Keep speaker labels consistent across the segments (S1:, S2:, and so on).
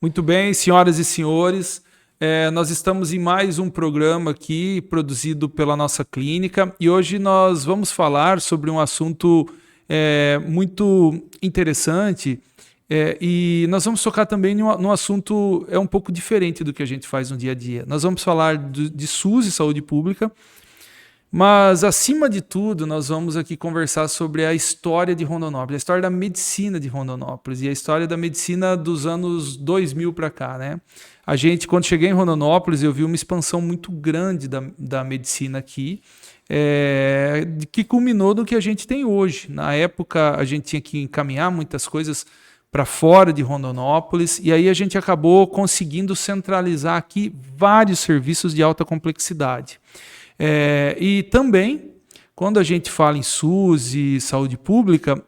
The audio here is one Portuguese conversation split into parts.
S1: Muito bem, senhoras e senhores, nós estamos em mais um programa aqui produzido pela nossa clínica e hoje nós vamos falar sobre um assunto muito interessante e nós vamos tocar também num assunto um pouco diferente do que a gente faz no dia a dia. Nós vamos falar de SUS e saúde pública, mas, acima de tudo, nós vamos aqui conversar sobre a história de Rondonópolis, a história da medicina de Rondonópolis e a história da medicina dos anos 2000 para cá, né? Quando cheguei em Rondonópolis, eu vi uma expansão muito grande da medicina aqui, que culminou no que a gente tem hoje. Na época, a gente tinha que encaminhar muitas coisas para fora de Rondonópolis, e aí a gente acabou conseguindo centralizar aqui vários serviços de alta complexidade. E também, quando a gente fala em SUS e saúde pública,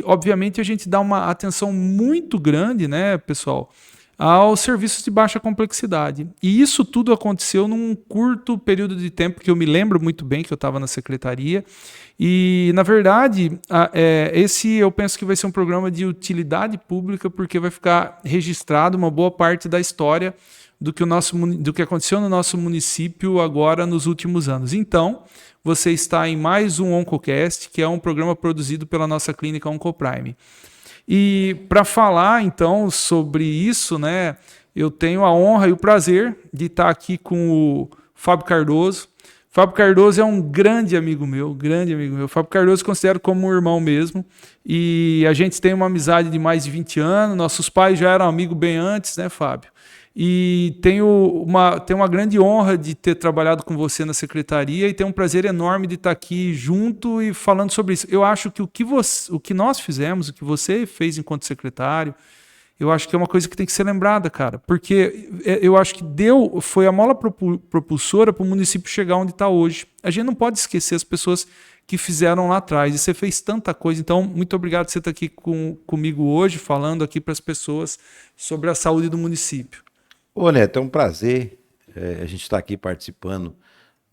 S1: obviamente, a gente dá uma atenção muito grande, né, pessoal, aos serviços de baixa complexidade. E isso tudo aconteceu num curto período de tempo, que eu me lembro muito bem que eu estava na secretaria. E, na verdade, eu penso que vai ser um programa de utilidade pública, porque vai ficar registrado uma boa parte da história do que aconteceu no nosso município agora nos últimos anos. Então, você está em mais um OncoCast, que é um programa produzido pela nossa clínica OncoPrime. E para falar, então, sobre isso, né, eu tenho a honra e o prazer de estar aqui com o Fábio Cardoso. Fábio Cardoso é um grande amigo meu, grande amigo meu. Fábio Cardoso eu considero como um irmão mesmo. E a gente tem uma amizade de mais de 20 anos. Nossos pais já eram amigos bem antes, né, Fábio? E tenho uma grande honra de ter trabalhado com você na secretaria e tenho um prazer enorme de estar aqui junto e falando sobre isso. Eu acho que o que nós fizemos, o que você fez enquanto secretário, eu acho que é uma coisa que tem que ser lembrada, cara, porque eu acho que foi a mola propulsora para o município chegar onde está hoje. A gente não pode esquecer as pessoas que fizeram lá atrás, e você fez tanta coisa. Então, muito obrigado por você estar aqui comigo hoje, falando aqui para as pessoas sobre a saúde do município.
S2: Ô Neto, é um prazer a gente estar aqui participando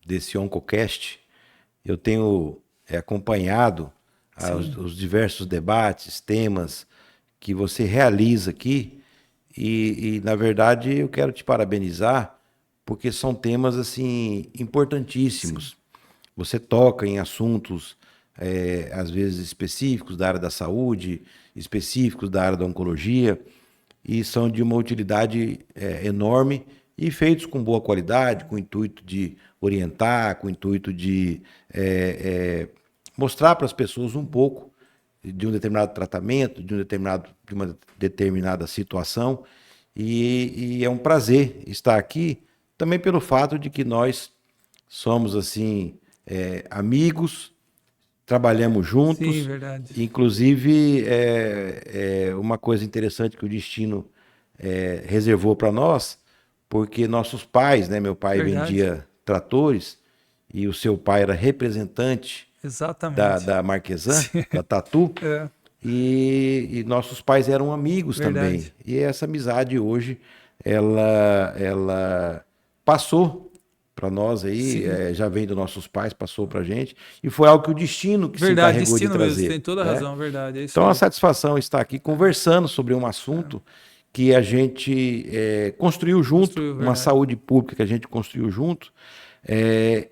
S2: desse OncoCast. Eu tenho acompanhado os diversos debates, temas que você realiza aqui e, na verdade, eu quero te parabenizar porque são temas assim importantíssimos. Sim. Você toca em assuntos, às vezes, específicos da área da saúde, específicos da área da oncologia, e são de uma utilidade enorme e feitos com boa qualidade, com o intuito de orientar, com o intuito de mostrar para as pessoas um pouco de um determinado tratamento, de uma determinada situação. E é um prazer estar aqui, também pelo fato de que nós somos assim amigos, trabalhamos juntos.
S1: Sim, verdade.
S2: Inclusive, uma coisa interessante que o destino reservou para nós, porque nossos pais, né, meu pai vendia tratores e o seu pai era representante da Marquesan, da Tatu, e nossos pais eram amigos também. E essa amizade hoje, ela passou para nós aí, já vem dos nossos pais, passou para a gente, e foi algo que o destino que se encarregou de trazer.
S1: Mesmo, tem toda a razão, verdade. É isso
S2: então, é uma satisfação estar aqui conversando sobre um assunto que a gente construiu junto, uma saúde pública que a gente construiu junto,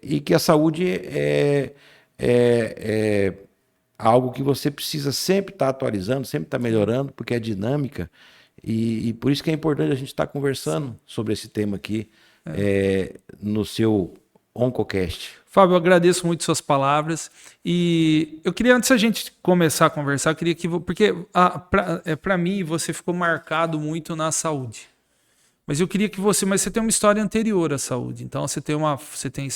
S2: e que a saúde é algo que você precisa sempre estar atualizando, sempre estar melhorando, porque é dinâmica, e por isso que é importante a gente estar conversando sobre esse tema aqui, no seu OncoCast.
S1: Fábio, eu agradeço muito suas palavras e eu queria, antes da gente começar a conversar, eu queria que, porque para mim você ficou marcado muito na saúde, mas eu queria que você tem uma história anterior à saúde, então você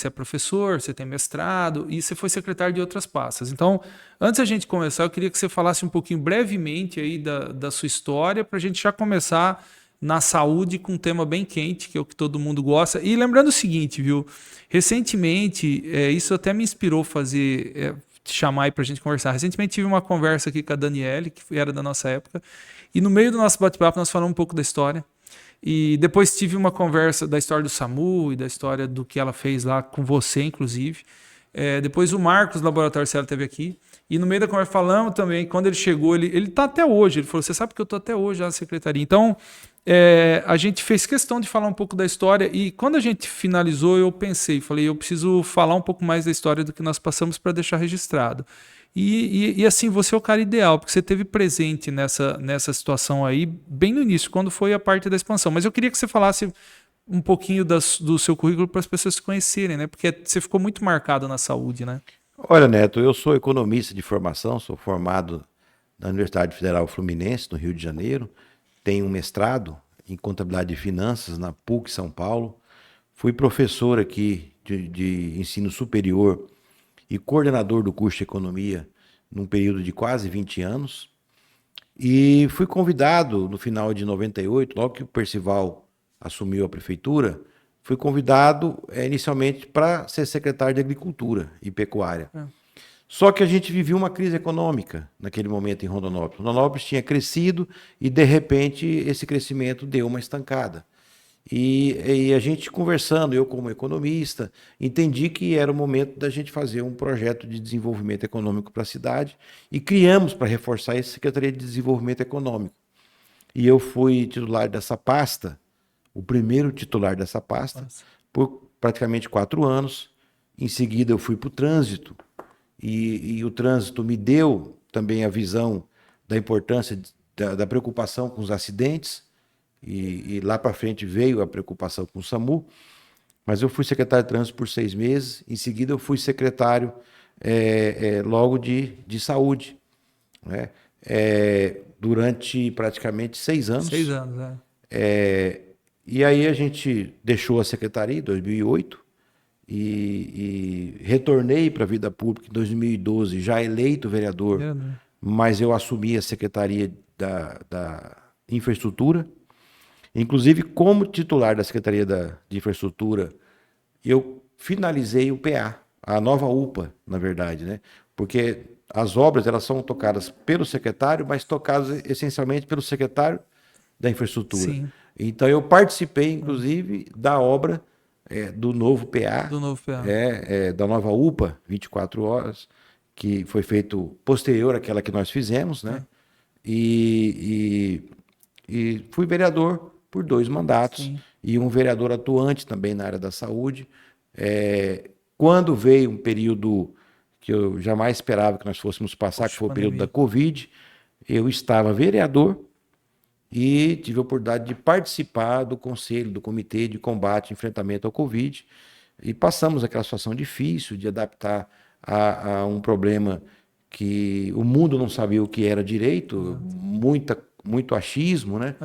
S1: é professor, você tem mestrado e você foi secretário de outras pastas. Então, antes da gente começar, eu queria que você falasse um pouquinho brevemente aí da sua história para a gente já começar na saúde com um tema bem quente, que é o que todo mundo gosta. E lembrando o seguinte, viu? Recentemente, isso até me inspirou te chamar aí para a gente conversar. Recentemente tive uma conversa aqui com a Daniele, que era da nossa época, e no meio do nosso bate-papo nós falamos um pouco da história. E depois tive uma conversa da história do SAMU e da história do que ela fez lá com você, inclusive. Depois o Marcos, do Laboratório Célula, esteve aqui. E no meio da conversa falamos também, quando ele chegou, ele está até hoje. Ele falou, você sabe que eu estou até hoje lá na secretaria. Então, a gente fez questão de falar um pouco da história e quando a gente finalizou, eu falei, eu preciso falar um pouco mais da história do que nós passamos para deixar registrado. E assim, você é o cara ideal, porque você esteve presente nessa situação aí, bem no início, quando foi a parte da expansão. Mas eu queria que você falasse um pouquinho do seu currículo para as pessoas se conhecerem, né? Porque você ficou muito marcado na saúde, né?
S2: Olha, Neto, eu sou economista de formação, sou formado na Universidade Federal Fluminense, no Rio de Janeiro. Tenho um mestrado em contabilidade e finanças na PUC São Paulo. Fui professor aqui de ensino superior e coordenador do curso de economia num período de quase 20 anos. E fui convidado no final de 98, logo que o Percival assumiu a prefeitura, fui convidado inicialmente para ser secretário de Agricultura e Pecuária. Só que a gente vivia uma crise econômica naquele momento em Rondonópolis. Rondonópolis tinha crescido e, de repente, esse crescimento deu uma estancada. E a gente conversando, eu como economista, entendi que era o momento da gente fazer um projeto de desenvolvimento econômico para a cidade e criamos para reforçar essa Secretaria de Desenvolvimento Econômico. E eu fui titular dessa pasta, o primeiro titular dessa pasta, por praticamente 4 anos. Em seguida eu fui para o trânsito e o trânsito me deu também a visão da importância da preocupação com os acidentes. E lá para frente veio a preocupação com o SAMU, mas eu fui secretário de trânsito por 6 meses, em seguida eu fui secretário logo de saúde, né? Durante praticamente 6 anos.
S1: 6 anos,
S2: E aí a gente deixou a secretaria em 2008 e retornei para a vida pública em 2012, já eleito vereador, mas eu assumi a secretaria da infraestrutura. Inclusive, como titular da Secretaria de Infraestrutura, eu finalizei o PA, a nova UPA, na verdade, né? Porque as obras elas são tocadas pelo secretário, mas tocadas essencialmente pelo secretário da Infraestrutura.
S1: Sim.
S2: Então, eu participei, inclusive, da obra do novo PA, da nova UPA, 24 horas, que foi feito posterior àquela que nós fizemos, né? E fui vereador por 2 mandatos. Sim. E um vereador atuante também na área da saúde. Quando veio um período que eu jamais esperava que nós fôssemos passar, que foi o período da Covid, eu estava vereador e tive a oportunidade de participar do conselho, do comitê de combate e enfrentamento ao Covid, e passamos aquela situação difícil de adaptar a um problema que o mundo não sabia o que era direito, muito achismo, né?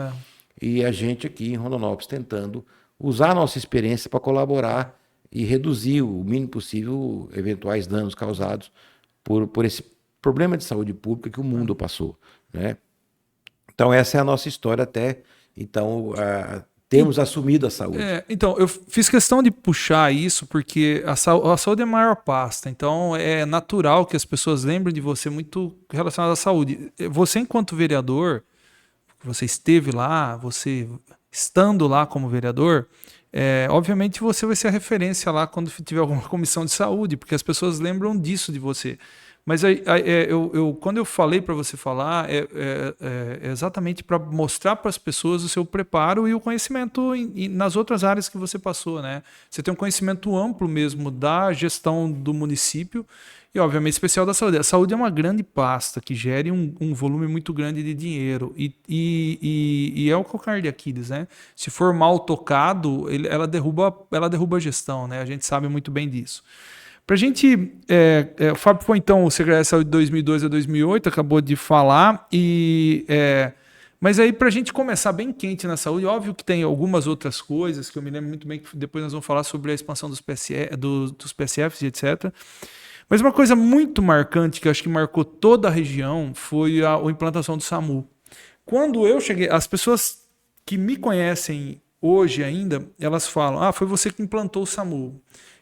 S2: E a gente aqui em Rondonópolis tentando usar a nossa experiência para colaborar e reduzir o mínimo possível eventuais danos causados por esse problema de saúde pública que o mundo passou, né? Então essa é a nossa história até então termos assumido a saúde.
S1: Então, eu fiz questão de puxar isso porque a saúde é a maior pasta, então é natural que as pessoas lembrem de você muito relacionado à saúde. Você, enquanto vereador, você esteve lá, você estando lá como vereador, obviamente você vai ser a referência lá quando tiver alguma comissão de saúde, porque as pessoas lembram disso de você. Mas quando eu falei para você falar, é exatamente para mostrar para as pessoas o seu preparo e o conhecimento nas outras áreas que você passou, né? Você tem um conhecimento amplo mesmo da gestão do município e, obviamente, especial da saúde. A saúde é uma grande pasta que gere um volume muito grande de dinheiro e é o calcanhar de Aquiles, né? Se for mal tocado, ela derruba a gestão, né? A gente sabe muito bem disso. Para a gente, o Fábio foi então o secretário de saúde de 2002 a 2008, acabou de falar, mas aí para a gente começar bem quente na saúde, óbvio que tem algumas outras coisas que eu me lembro muito bem, que depois nós vamos falar sobre a expansão dos PSFs e etc. Mas uma coisa muito marcante, que eu acho que marcou toda a região, foi a implantação do SAMU. Quando eu cheguei, as pessoas que me conhecem hoje ainda, elas falam, foi você que implantou o SAMU.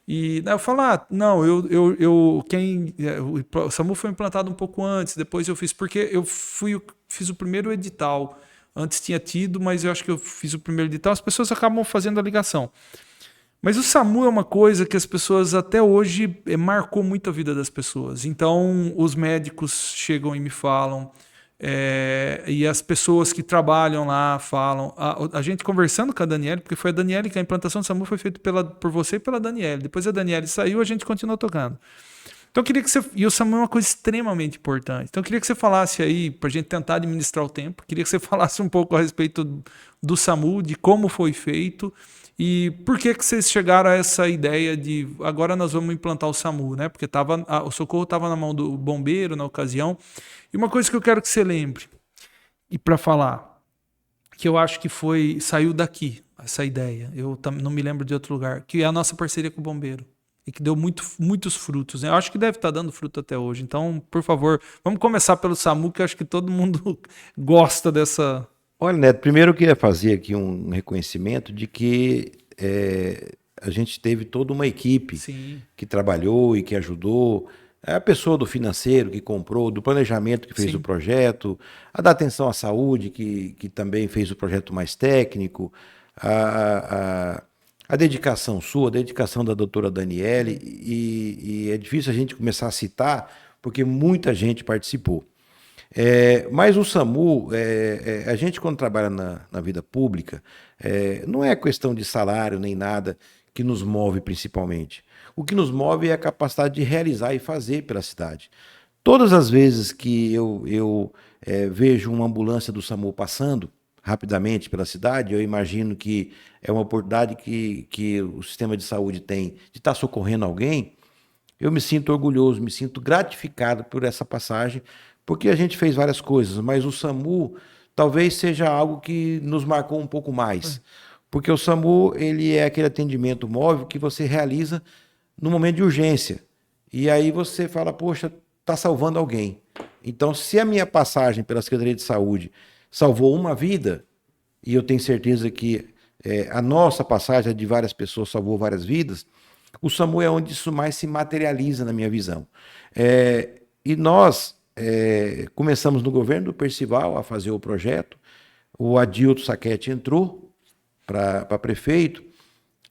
S1: E eu falo, não, o SAMU foi implantado um pouco antes, depois eu fiz, porque fiz o primeiro edital. Antes tinha tido, mas eu acho que eu fiz o primeiro edital, as pessoas acabam fazendo a ligação. Mas o SAMU é uma coisa que as pessoas até hoje marcou muito a vida das pessoas. Então, os médicos chegam e me falam, E as pessoas que trabalham lá falam. A gente conversando com a Daniele, porque foi a Daniele que a implantação do SAMU foi feita por você e pela Daniele. Depois a Daniele saiu, a gente continuou tocando. Então eu queria que você. E o SAMU é uma coisa extremamente importante. Então eu queria que você falasse aí, para a gente tentar administrar o tempo, queria que você falasse um pouco a respeito do SAMU, de como foi feito e por que vocês chegaram a essa ideia de agora nós vamos implantar o SAMU, né? Porque o socorro estava na mão do bombeiro na ocasião. E uma coisa que eu quero que você lembre, e para falar, que eu acho que saiu daqui, essa ideia, eu não me lembro de outro lugar, que é a nossa parceria com o bombeiro. E que deu muitos frutos, né? Eu acho que deve estar dando fruto até hoje. Então, por favor, vamos começar pelo SAMU, que eu acho que todo mundo gosta dessa...
S2: Olha, Neto, primeiro eu queria fazer aqui um reconhecimento de que a gente teve toda uma equipe
S1: Sim.
S2: que trabalhou e que ajudou. A pessoa do financeiro que comprou, do planejamento que fez
S1: Sim.
S2: o projeto, a da atenção à saúde que também fez o projeto mais técnico, a dedicação sua, a dedicação da doutora Daniele, e é difícil a gente começar a citar, porque muita gente participou. Mas o SAMU, a gente quando trabalha na vida pública, não é questão de salário nem nada que nos move principalmente. O que nos move é a capacidade de realizar e fazer pela cidade. Todas as vezes que eu vejo uma ambulância do SAMU passando rapidamente pela cidade, eu imagino que é uma oportunidade que o sistema de saúde tem de estar socorrendo alguém. Eu me sinto orgulhoso, me sinto gratificado por essa passagem, porque a gente fez várias coisas, mas o SAMU talvez seja algo que nos marcou um pouco mais. Porque o SAMU, ele é aquele atendimento móvel que você realiza no momento de urgência. E aí você fala, poxa, está salvando alguém. Então, se a minha passagem pela Secretaria de Saúde salvou uma vida, e eu tenho certeza que a nossa passagem, a de várias pessoas, salvou várias vidas, o SAMU é onde isso mais se materializa na minha visão. E nós começamos no governo do Percival a fazer o projeto, o Adilto Saquete entrou para prefeito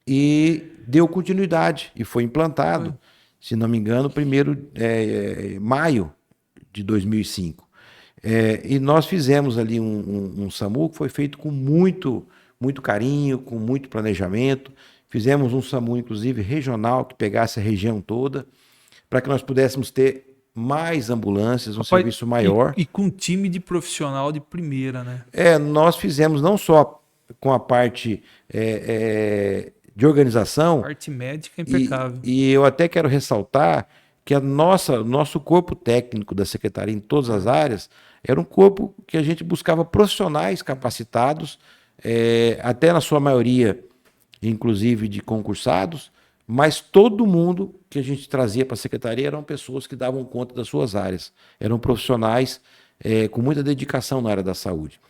S2: e deu continuidade e foi implantado, se não me engano, maio de 2005. E nós fizemos ali um SAMU que foi feito com muito carinho, com muito planejamento. Fizemos um SAMU, inclusive, regional, que pegasse a região toda, para que nós pudéssemos ter mais ambulâncias, serviço maior.
S1: E com um time de profissional de primeira, né?
S2: Nós fizemos não só com a parte de organização...
S1: Parte médica impecável.
S2: E eu até quero ressaltar que nosso corpo técnico da Secretaria em todas as áreas era um corpo que a gente buscava profissionais capacitados, até na sua maioria, inclusive de concursados, mas todo mundo que a gente trazia para a Secretaria eram pessoas que davam conta das suas áreas, eram profissionais com muita dedicação na área da saúde.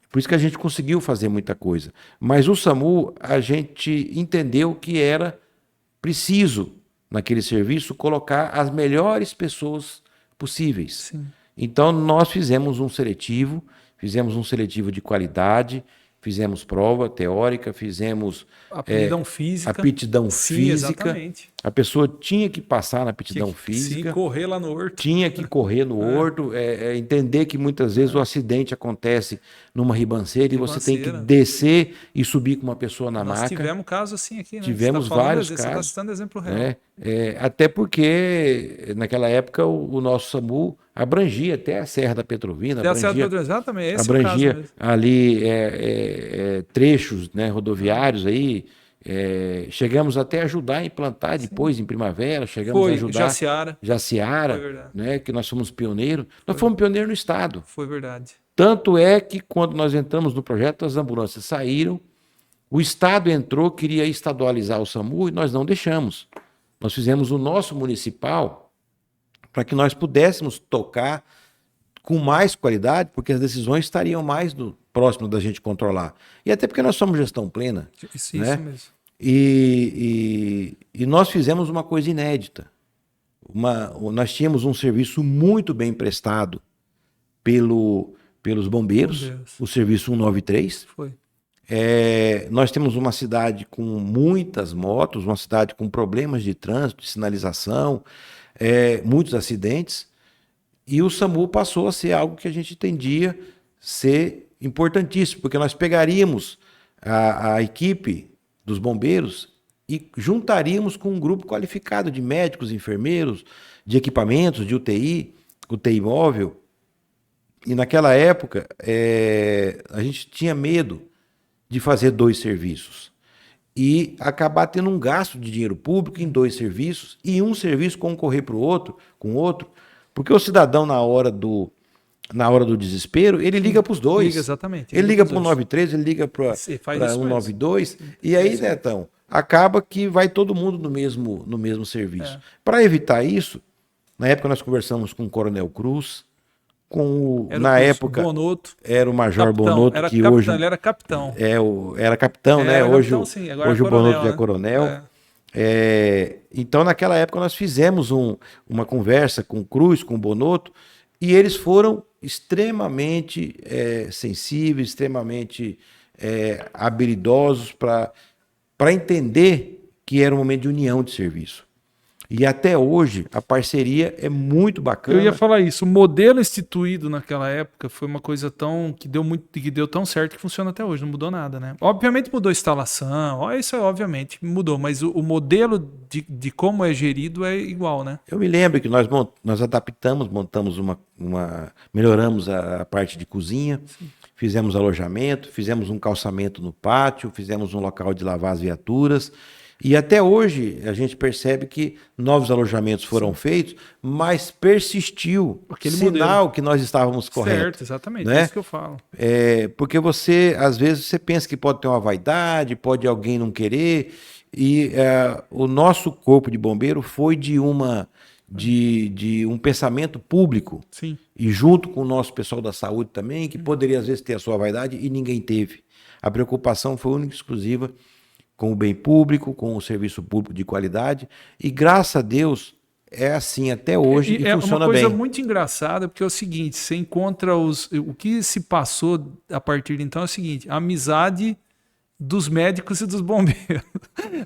S2: Por isso que a gente conseguiu fazer muita coisa. Mas o SAMU, a gente entendeu que era preciso, naquele serviço, colocar as melhores pessoas possíveis.
S1: Sim.
S2: Então, nós fizemos um seletivo de qualidade, fizemos prova teórica, fizemos
S1: aptidão física.
S2: Sim, física.
S1: Exatamente.
S2: A pessoa tinha que passar na aptidão física.
S1: Sim, correr lá no horto.
S2: Tinha que correr no horto, entender que muitas vezes o acidente acontece numa ribanceira e você tem que descer e subir com uma pessoa na maca.
S1: Nós tivemos casos assim aqui, né?
S2: Tivemos vários casos. Você
S1: está citando exemplo real.
S2: Até porque, naquela época, o nosso SAMU abrangia até a Serra da Petrovina.
S1: Até a Serra da Petrovina, exatamente. Esse
S2: abrangia
S1: é o caso mesmo.
S2: Ali trechos, né, rodoviários aí. Chegamos até a ajudar a implantar depois, em Primavera, chegamos a ajudar
S1: Jaciara,
S2: né, que nós fomos pioneiros. Nós fomos pioneiros no estado.
S1: Foi verdade.
S2: Tanto é que quando nós entramos no projeto, as ambulâncias saíram, o estado entrou, queria estadualizar o SAMU e nós não deixamos. Nós fizemos o nosso municipal para que nós pudéssemos tocar com mais qualidade, porque as decisões estariam mais próximo da gente controlar. E até porque nós somos gestão plena.
S1: Isso mesmo.
S2: E nós fizemos uma coisa inédita. Nós tínhamos um serviço muito bem prestado pelos bombeiros, o serviço 193.
S1: Foi.
S2: Nós temos uma cidade com muitas motos, uma cidade com problemas de trânsito, de sinalização, muitos acidentes. E o SAMU passou a ser algo que a gente entendia ser importantíssimo, porque nós pegaríamos a equipe dos bombeiros e juntaríamos com um grupo qualificado de médicos, enfermeiros, de equipamentos, de UTI móvel. E naquela época, a gente tinha medo de fazer 2 serviços e acabar tendo um gasto de dinheiro público em 2 serviços e um serviço concorrer para o outro, com outro, porque o cidadão na hora do desespero, ele liga para os dois.
S1: Liga, exatamente.
S2: Ele liga para o 93, ele liga para 192, e aí, Netão, acaba que vai todo mundo no mesmo serviço. Para evitar isso, na época nós conversamos com o Coronel Cruz, na época
S1: Bonotto,
S2: era o Major
S1: capitão,
S2: Bonotto, que
S1: capitão,
S2: hoje
S1: ele era capitão.
S2: Era capitão, né? Hoje
S1: o
S2: Bonotto já é coronel. Então, naquela época, nós fizemos uma conversa com o Cruz, com o Bonotto, e eles foram extremamente sensíveis, extremamente habilidosos para entender que era um momento de união de serviço. E até hoje a parceria é muito bacana.
S1: Eu ia falar isso. O modelo instituído naquela época foi uma coisa que deu tão certo que funciona até hoje. Não mudou nada, né? Obviamente mudou a instalação. Isso obviamente mudou, mas o modelo de como é gerido é igual, né?
S2: Eu me lembro que nós adaptamos, montamos melhoramos a parte de cozinha. Sim. Fizemos alojamento, fizemos um calçamento no pátio, fizemos um local de lavar as viaturas. E até hoje a gente percebe que novos alojamentos foram feitos, mas persistiu aquele sinal modelo que nós estávamos corretos.
S1: Certo, exatamente,
S2: né?
S1: É isso que eu falo.
S2: Porque às vezes você pensa que pode ter uma vaidade, pode alguém não querer, e o nosso corpo de bombeiro foi de um pensamento público.
S1: Sim.
S2: E junto com o nosso pessoal da saúde também, que poderia às vezes ter a sua vaidade e ninguém teve. A preocupação foi única e exclusiva com o bem público, com o serviço público de qualidade, e graças a Deus é assim até hoje e funciona bem.
S1: É uma coisa muito engraçada, porque é o seguinte, você encontra o que se passou a partir de então é o seguinte, a amizade dos médicos e dos bombeiros.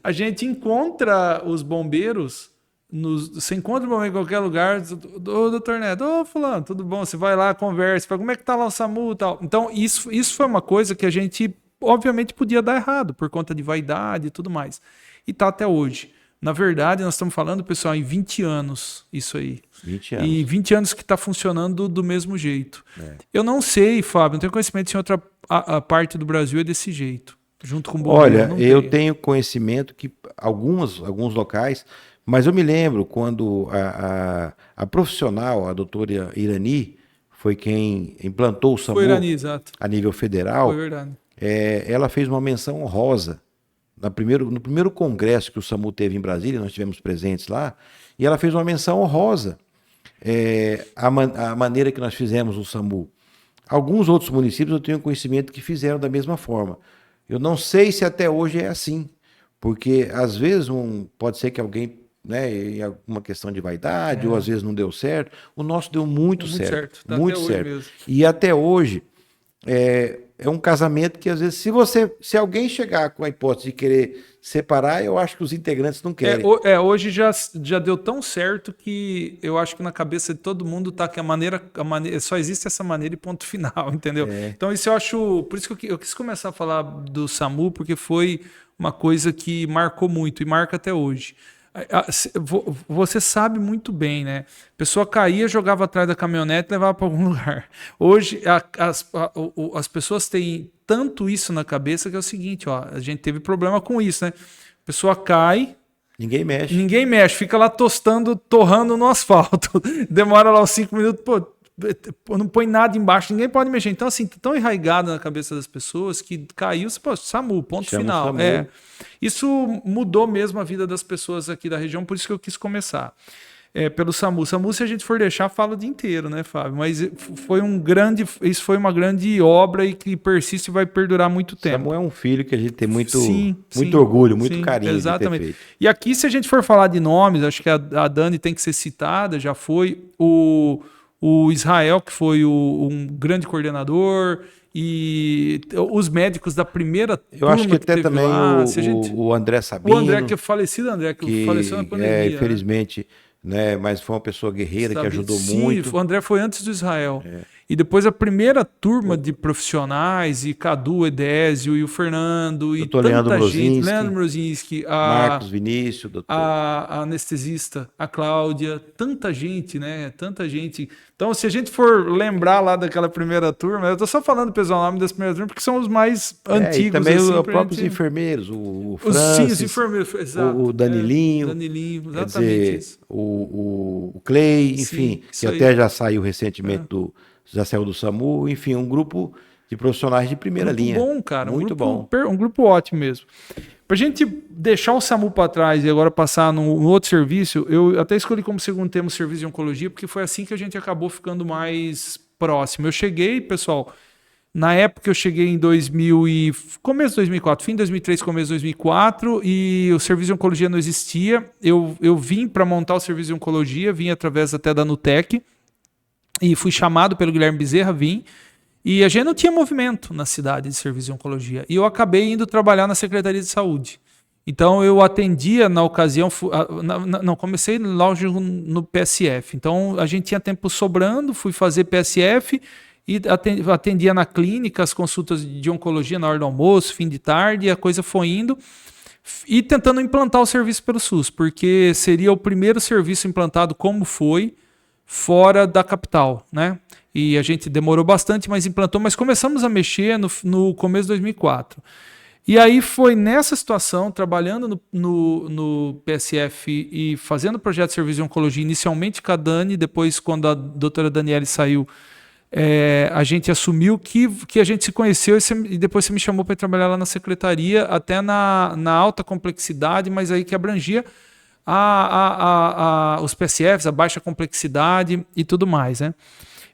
S1: A gente encontra os bombeiros, você encontra o bombeiro em qualquer lugar, ô doutor Neto, ô fulano, tudo bom? Você vai lá, conversa, fala, como é que tá lá o SAMU e tal. Então isso foi uma coisa que a gente obviamente podia dar errado por conta de vaidade e tudo mais. E tá até hoje. Na verdade, nós estamos falando, pessoal, em 20 anos isso aí.
S2: 20 anos.
S1: E 20 anos que está funcionando do mesmo jeito. Eu não sei, Fábio, não tenho conhecimento se em outra parte do Brasil é desse jeito. Junto com o bombeiro.
S2: Olha, eu tenho conhecimento que alguns locais, mas eu me lembro quando a profissional, a doutora Irani, foi quem implantou o SAMU a nível federal.
S1: Foi verdade.
S2: Ela fez uma menção honrosa no primeiro congresso que o SAMU teve em Brasília, nós estivemos presentes lá, e ela fez uma menção honrosa a maneira que nós fizemos o SAMU. Alguns outros municípios eu tenho conhecimento que fizeram da mesma forma. Eu não sei se até hoje é assim, porque às vezes pode ser que alguém, né, em alguma questão de vaidade, ou às vezes não deu certo. O nosso deu muito certo.
S1: Tá
S2: muito
S1: até
S2: certo.
S1: Hoje mesmo.
S2: E até hoje é um casamento que às vezes, se alguém chegar com a hipótese de querer separar, eu acho que os integrantes não querem.
S1: Hoje já deu tão certo que eu acho que na cabeça de todo mundo tá que a maneira só existe essa maneira e ponto final, entendeu? Então isso eu acho, por isso que eu quis começar a falar do SAMU, porque foi uma coisa que marcou muito e marca até hoje. Você sabe muito bem, né? A pessoa caía, jogava atrás da caminhonete e levava para algum lugar. Hoje, as pessoas têm tanto isso na cabeça que é o seguinte, ó, a gente teve problema com isso, né? A pessoa cai...
S2: Ninguém mexe,
S1: fica lá torrando no asfalto. Demora lá uns 5 minutos, não põe nada embaixo, ninguém pode mexer. Então, assim, tão enraigado na cabeça das pessoas que caiu, SAMU, ponto final.
S2: SAMU.
S1: Isso mudou mesmo a vida das pessoas aqui da região, por isso que eu quis começar. Pelo SAMU. SAMU, se a gente for deixar, fala o dia inteiro, né, Fábio? Mas isso foi uma grande obra e que persiste e vai perdurar muito tempo.
S2: SAMU é um filho que a gente tem muito orgulho, muito carinho.
S1: Exatamente.
S2: De ter feito.
S1: E aqui, se a gente for falar de nomes, acho que a Dani tem que ser citada, já foi o Israel, que foi um grande coordenador, e os médicos da primeira
S2: turma. Eu acho que até também o André Sabino.
S1: O André, que é falecido André, que faleceu na pandemia.
S2: Infelizmente, né? Mas foi uma pessoa guerreira que ajudou
S1: Sim,
S2: muito.
S1: o André foi antes do Israel. E depois a primeira turma de profissionais, e Cadu, Edésio, e o Fernando, e
S2: Doutor Leandro
S1: tanta gente,
S2: Brozinski,
S1: Leandro Mrozinski,
S2: Marcos Vinícius, doutor.
S1: a anestesista, a Cláudia, tanta gente, né? Tanta gente. Então, se a gente for lembrar lá daquela primeira turma, eu tô só falando, pessoal, o nome das primeiras turmas, porque são os mais
S2: E
S1: antigos,
S2: também
S1: assim,
S2: os
S1: pra
S2: próprios
S1: gente...
S2: enfermeiros, o
S1: Sim, os
S2: Francis,
S1: enfermeiros,
S2: o
S1: exato.
S2: Danilinho,
S1: Danilinho,
S2: quer
S1: exatamente
S2: dizer,
S1: isso.
S2: o Clay,
S1: Sim,
S2: enfim, que
S1: isso aí.
S2: até já saiu recentemente já saiu do SAMU, enfim, um grupo de profissionais de primeira
S1: Grupo
S2: linha.
S1: bom, cara,
S2: Muito bom.
S1: um grupo ótimo mesmo. Pra gente deixar o SAMU para trás e agora passar no outro serviço, eu até escolhi como segundo tema o serviço de oncologia, porque foi assim que a gente acabou ficando mais próximo. Eu cheguei, pessoal, na época eu cheguei em 2000 e começo de 2004, fim de 2003, começo de 2004, e o serviço de oncologia não existia. Eu vim para montar o serviço de oncologia, vim através até da Nutec, e fui chamado pelo Guilherme Bezerra, vim. E a gente não tinha movimento na cidade de serviço de oncologia. E eu acabei indo trabalhar na Secretaria de Saúde. Então eu atendia na ocasião, não, comecei logo no PSF. Então a gente tinha tempo sobrando, fui fazer PSF e atendia na clínica as consultas de oncologia na hora do almoço, fim de tarde, e a coisa foi indo. E tentando implantar o serviço pelo SUS, porque seria o primeiro serviço implantado como foi fora da capital, né? E a gente demorou bastante, mas implantou, mas começamos a mexer no começo de 2004. E aí foi nessa situação, trabalhando no PSF e fazendo projeto de serviço de oncologia, inicialmente com a Dani, depois quando a doutora Daniele saiu, a gente assumiu que a gente se conheceu e depois você me chamou para trabalhar lá na secretaria, até na alta complexidade, mas aí que abrangia os PSFs, a baixa complexidade e tudo mais, né?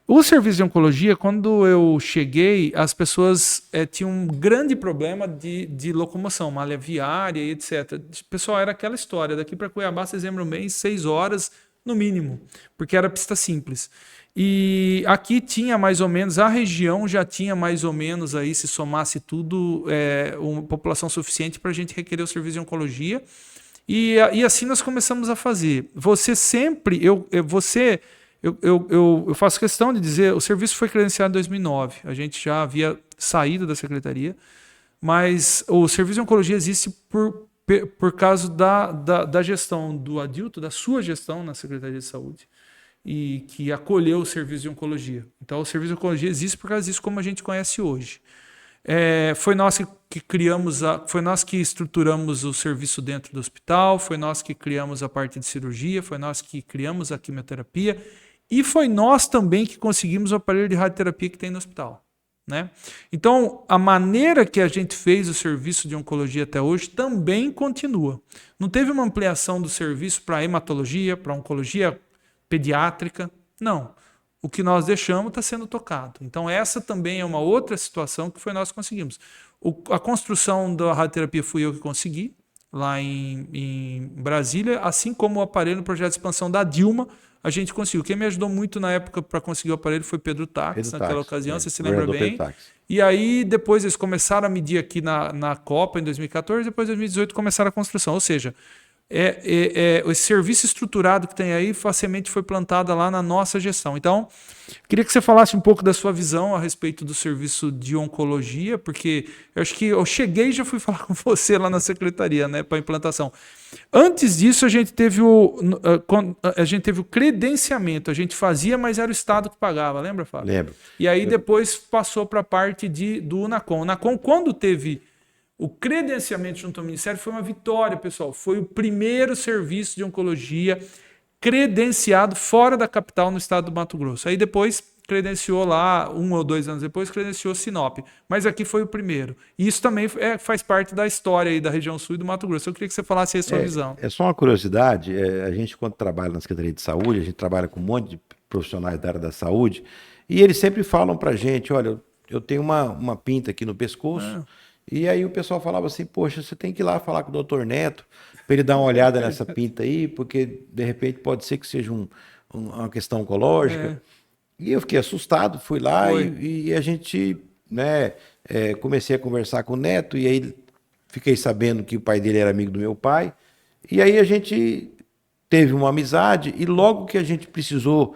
S1: O serviço de oncologia, quando eu cheguei, as pessoas tinham um grande problema de locomoção, malha viária e etc. Pessoal, era aquela história, daqui para Cuiabá, vocês lembram bem, 6 horas no mínimo, porque era pista simples. E aqui tinha mais ou menos, a região já tinha mais ou menos aí, se somasse tudo, uma população suficiente para a gente requerer o serviço de oncologia. E assim nós começamos a fazer. Você sempre, eu faço questão de dizer, o serviço foi credenciado em 2009, a gente já havia saído da secretaria, mas o serviço de oncologia existe por causa da gestão do Adilto, da sua gestão na Secretaria de Saúde, e que acolheu o serviço de oncologia. Então o serviço de oncologia existe por causa disso como a gente conhece hoje. Foi nós que criamos, foi nós que estruturamos o serviço dentro do hospital, foi nós que criamos a parte de cirurgia, foi nós que criamos a quimioterapia e foi nós também que conseguimos o aparelho de radioterapia que tem no hospital, né? Então, a maneira que a gente fez o serviço de oncologia até hoje também continua. Não teve uma ampliação do serviço para hematologia, para oncologia pediátrica, não. O que nós deixamos está sendo tocado. Então, essa também é uma outra situação que foi nós que conseguimos. A construção da radioterapia fui eu que consegui, lá em Brasília, assim como o aparelho no projeto de expansão da Dilma, a gente conseguiu. Quem me ajudou muito na época para conseguir o aparelho foi Pedro Tax, naquela ocasião, você se lembra bem. E aí, depois eles começaram a medir aqui na Copa, em 2014, depois em 2018 começaram a construção. Ou seja, esse serviço estruturado que tem aí, a semente foi plantada lá na nossa gestão. Então, queria que você falasse um pouco da sua visão a respeito do serviço de oncologia, porque eu acho que eu cheguei e já fui falar com você lá na secretaria, né, para implantação. Antes disso, a gente teve o credenciamento, a gente fazia, mas era o Estado que pagava, lembra, Fábio?
S2: Lembro.
S1: E aí depois passou para a parte do UNACOM. O UNACOM, quando teve o credenciamento junto ao Ministério, foi uma vitória, pessoal. Foi o primeiro serviço de oncologia credenciado fora da capital no estado do Mato Grosso. Aí depois credenciou lá, 1 ou 2 anos depois, credenciou Sinop. Mas aqui foi o primeiro. E isso também faz parte da história aí da região sul e do Mato Grosso. Eu queria que você falasse aí a sua visão.
S2: É só uma curiosidade, a gente quando trabalha na Secretaria de Saúde, a gente trabalha com um monte de profissionais da área da saúde, e eles sempre falam pra gente, olha, eu tenho uma pinta aqui no pescoço, e aí o pessoal falava assim, poxa, você tem que ir lá falar com o doutor Neto, para ele dar uma olhada nessa pinta aí, porque de repente pode ser que seja uma questão oncológica. E eu fiquei assustado, fui lá e a gente, né, comecei a conversar com o Neto, e aí fiquei sabendo que o pai dele era amigo do meu pai, e aí a gente teve uma amizade e logo que a gente precisou,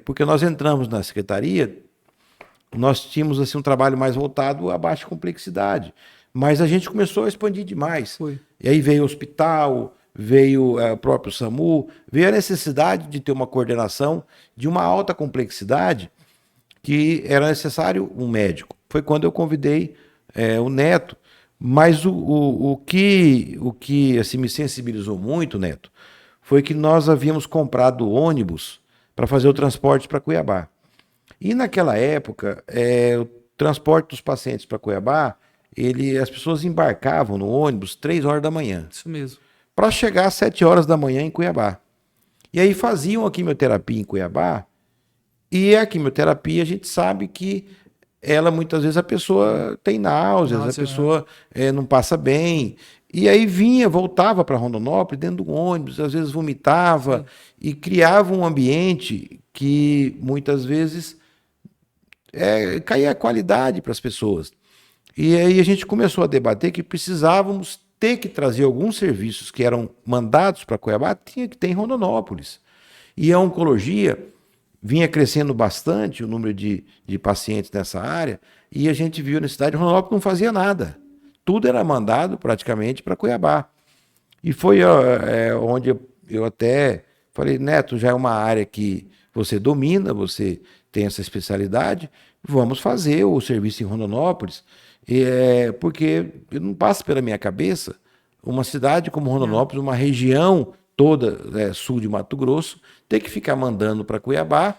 S2: porque nós entramos na secretaria, nós tínhamos assim, um trabalho mais voltado à baixa complexidade, mas a gente começou a expandir demais.
S1: Foi.
S2: E aí veio o hospital, veio o próprio SAMU, veio a necessidade de ter uma coordenação de uma alta complexidade que era necessário um médico. Foi quando eu convidei o Neto, mas o que assim, me sensibilizou muito, Neto, foi que nós havíamos comprado ônibus para fazer o transporte para Cuiabá. E naquela época, o transporte dos pacientes para Cuiabá, as pessoas embarcavam no ônibus 3 horas da manhã.
S1: Isso mesmo.
S2: Para chegar às 7 horas da manhã em Cuiabá. E aí faziam a quimioterapia em Cuiabá, e a quimioterapia a gente sabe que ela muitas vezes a pessoa tem náuseas, a pessoa não passa bem. E aí voltava para Rondonópolis dentro do ônibus, às vezes vomitava e criava um ambiente que muitas vezes caía a qualidade para as pessoas. E aí a gente começou a debater que precisávamos ter que trazer alguns serviços que eram mandados para Cuiabá, tinha que ter em Rondonópolis. E a oncologia vinha crescendo bastante o número de pacientes nessa área, e a gente viu na cidade de Rondonópolis não fazia nada. Tudo era mandado praticamente para Cuiabá. E foi onde eu até falei, Neto, já é uma área que você domina, você tem essa especialidade, vamos fazer o serviço em Rondonópolis, porque não passa pela minha cabeça uma cidade como Rondonópolis, uma região toda sul de Mato Grosso, ter que ficar mandando para Cuiabá.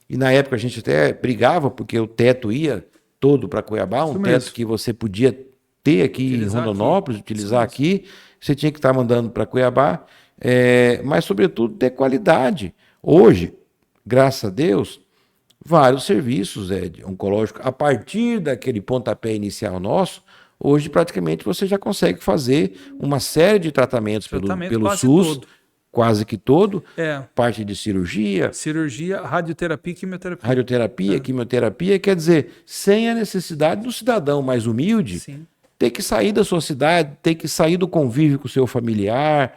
S2: E na época a gente até brigava, porque o teto ia todo para Cuiabá, um teto que você podia ter aqui em Rondonópolis, utilizar aqui, você tinha que estar mandando para Cuiabá, mas sobretudo ter qualidade. Hoje, graças a Deus, vários serviços oncológicos, a partir daquele pontapé inicial nosso, hoje praticamente você já consegue fazer uma série de tratamentos pelo SUS, quase que todo, parte de cirurgia,
S1: radioterapia e quimioterapia.
S2: Radioterapia, quimioterapia, quer dizer, sem a necessidade do cidadão mais humilde ter que sair da sua cidade, ter que sair do convívio com o seu familiar,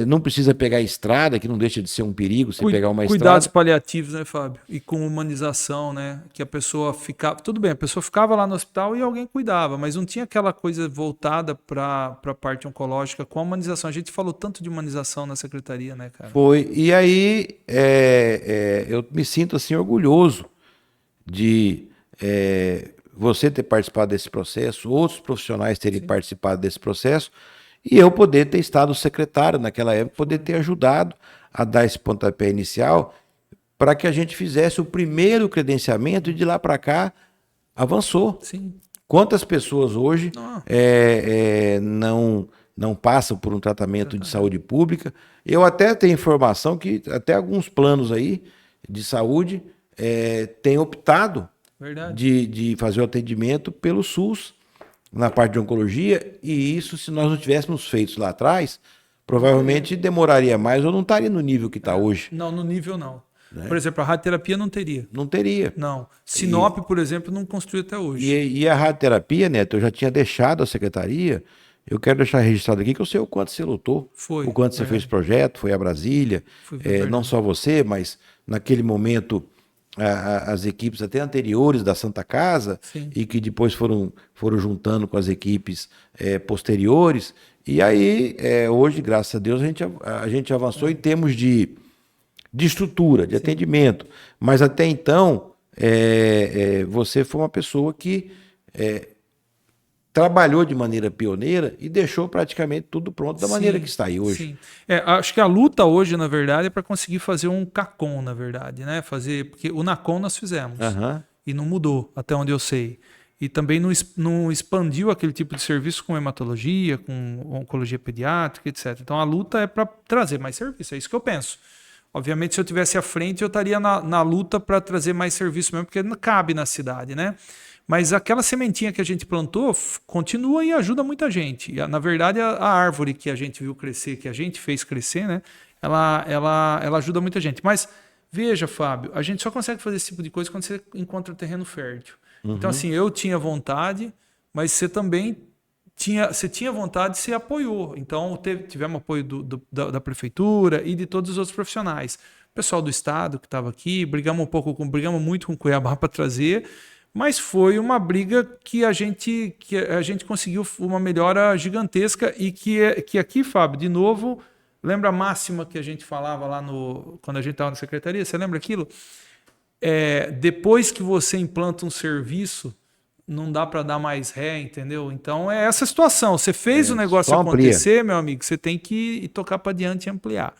S2: não precisa pegar a estrada, que não deixa de ser um perigo você pegar uma estrada.
S1: Cuidados paliativos, né, Fábio? E com humanização, né? Que a pessoa ficava... Tudo bem, a pessoa ficava lá no hospital e alguém cuidava, mas não tinha aquela coisa voltada para a parte oncológica com a humanização. A gente falou tanto de humanização na secretaria, né, cara?
S2: Foi. E aí eu me sinto assim orgulhoso de você ter participado desse processo, outros profissionais terem participado desse processo, e eu poder ter estado secretário naquela época, poder ter ajudado a dar esse pontapé inicial para que a gente fizesse o primeiro credenciamento e de lá para cá avançou.
S1: Sim.
S2: Quantas pessoas hoje não passam por um tratamento de saúde pública? Eu até tenho informação que até alguns planos aí de saúde têm optado de fazer o atendimento pelo SUS, na parte de oncologia, e isso, se nós não tivéssemos feito lá atrás, provavelmente demoraria mais ou não estaria no nível que está hoje.
S1: Não, no nível não. Né? Por exemplo, a radioterapia não teria.
S2: Não teria.
S1: Não. Sinop, por exemplo, não construiu até hoje.
S2: E a radioterapia, Neto, eu já tinha deixado a secretaria, eu quero deixar registrado aqui que eu sei o quanto você lutou, o quanto você fez projeto, foi a Brasília, não só você, mas naquele momento as equipes até anteriores da Santa Casa e que depois foram juntando com as equipes posteriores. E aí, hoje, graças a Deus, a gente avançou em termos de estrutura, de atendimento. Mas até então, você foi uma pessoa que trabalhou de maneira pioneira e deixou praticamente tudo pronto da maneira que está aí hoje.
S1: Sim. Acho que a luta hoje, na verdade, é para conseguir fazer um CACOM, na verdade, né? Porque o NACOM nós fizemos e não mudou, até onde eu sei. E também não expandiu aquele tipo de serviço com hematologia, com oncologia pediátrica, etc. Então a luta é para trazer mais serviço, é isso que eu penso. Obviamente, se eu tivesse à frente, eu estaria na luta para trazer mais serviço mesmo, porque não cabe na cidade, né? Mas aquela sementinha que a gente plantou continua e ajuda muita gente. Na verdade, a árvore que a gente viu crescer, que a gente fez crescer, né? Ela ajuda muita gente. Mas veja, Fábio, a gente só consegue fazer esse tipo de coisa quando você encontra terreno fértil. Então, assim, eu tinha vontade, mas você também você tinha vontade, você apoiou. Então, tivemos apoio da prefeitura e de todos os outros profissionais. O pessoal do estado que estava aqui, brigamos muito com o Cuiabá para trazer, mas foi uma briga que a gente conseguiu uma melhora gigantesca e que aqui, Fábio, de novo, lembra a máxima que a gente falava lá quando a gente estava na secretaria? Você lembra aquilo? Depois que você implanta um serviço, não dá para dar mais ré, entendeu? Então é essa situação. Você fez o negócio acontecer, meu amigo, você tem que ir tocar para diante e ampliar.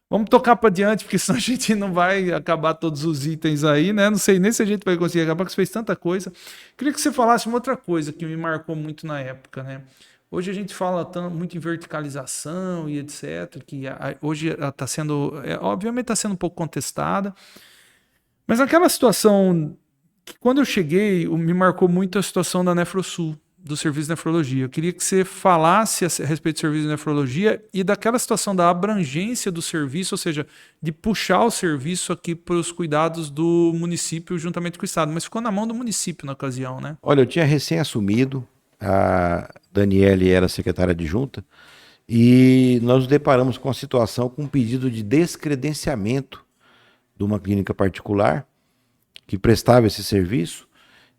S1: Vamos tocar para diante, porque senão a gente não vai acabar todos os itens aí, né? Não sei nem se a gente vai conseguir acabar, porque você fez tanta coisa. Queria que você falasse uma outra coisa que me marcou muito na época, né? Hoje a gente fala muito em verticalização e etc, que hoje está sendo, obviamente está sendo um pouco contestada, mas naquela situação que quando eu cheguei, me marcou muito a situação da Nefrosul, do serviço de nefrologia. Eu queria que você falasse a respeito do serviço de nefrologia e daquela situação da abrangência do serviço, ou seja, de puxar o serviço aqui para os cuidados do município juntamente com o Estado, mas ficou na mão do município na ocasião, né?
S2: Olha, eu tinha recém-assumido, a Daniele era secretária adjunta, e nós nos deparamos com a situação com um pedido de descredenciamento de uma clínica particular que prestava esse serviço,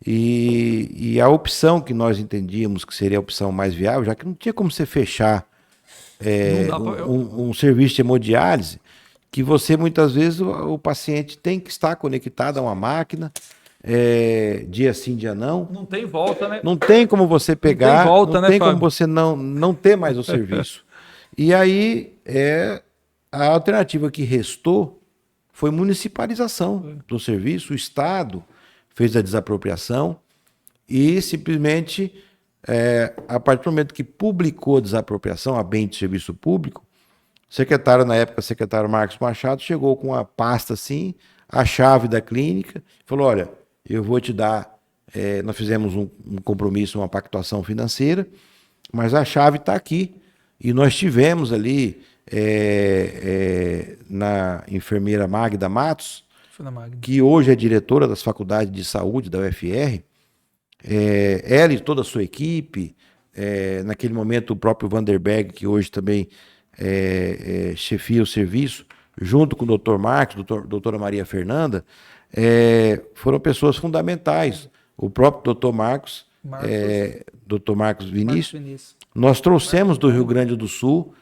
S2: e a opção que nós entendíamos que seria a opção mais viável, já que não tinha como você fechar um serviço de hemodiálise, que você muitas vezes o paciente tem que estar conectado a uma máquina, dia sim, dia não.
S1: Não tem volta, né?
S2: Não tem como você pegar, não tem como
S1: Fábio?
S2: você não ter mais o serviço. E aí, a alternativa que restou foi municipalização do serviço. O Estado fez a desapropriação e simplesmente, a partir do momento que publicou a desapropriação, a bem de serviço público, secretário, na época, o secretário Marcos Machado, chegou com uma pasta assim, a chave da clínica, falou, olha, eu vou te dar, nós fizemos um compromisso, uma pactuação financeira, mas a chave está aqui. E nós tivemos ali, na enfermeira Magda Matos, que hoje é diretora das faculdades de saúde da UFR, ela e toda a sua equipe, naquele momento o próprio Vanderberg, que hoje também chefia o serviço, junto com o Dr. Marcos, doutora Maria Fernanda, foram pessoas fundamentais. O próprio Dr. Marcos, Dr. Marcos Vinícius, nós trouxemos do Rio Grande do Sul,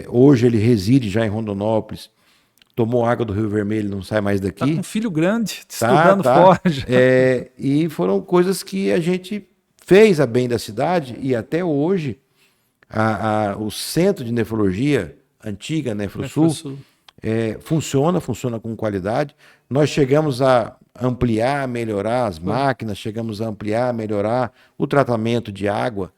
S2: hoje ele reside já em Rondonópolis, tomou água do Rio Vermelho, não sai mais daqui.
S1: Tá com um filho grande, estudando fora.
S2: E foram coisas que a gente fez a bem da cidade, e até hoje o centro de nefrologia, antiga Nefrosul, funciona com qualidade. Nós chegamos a ampliar, melhorar as máquinas, chegamos a ampliar, melhorar o tratamento de água,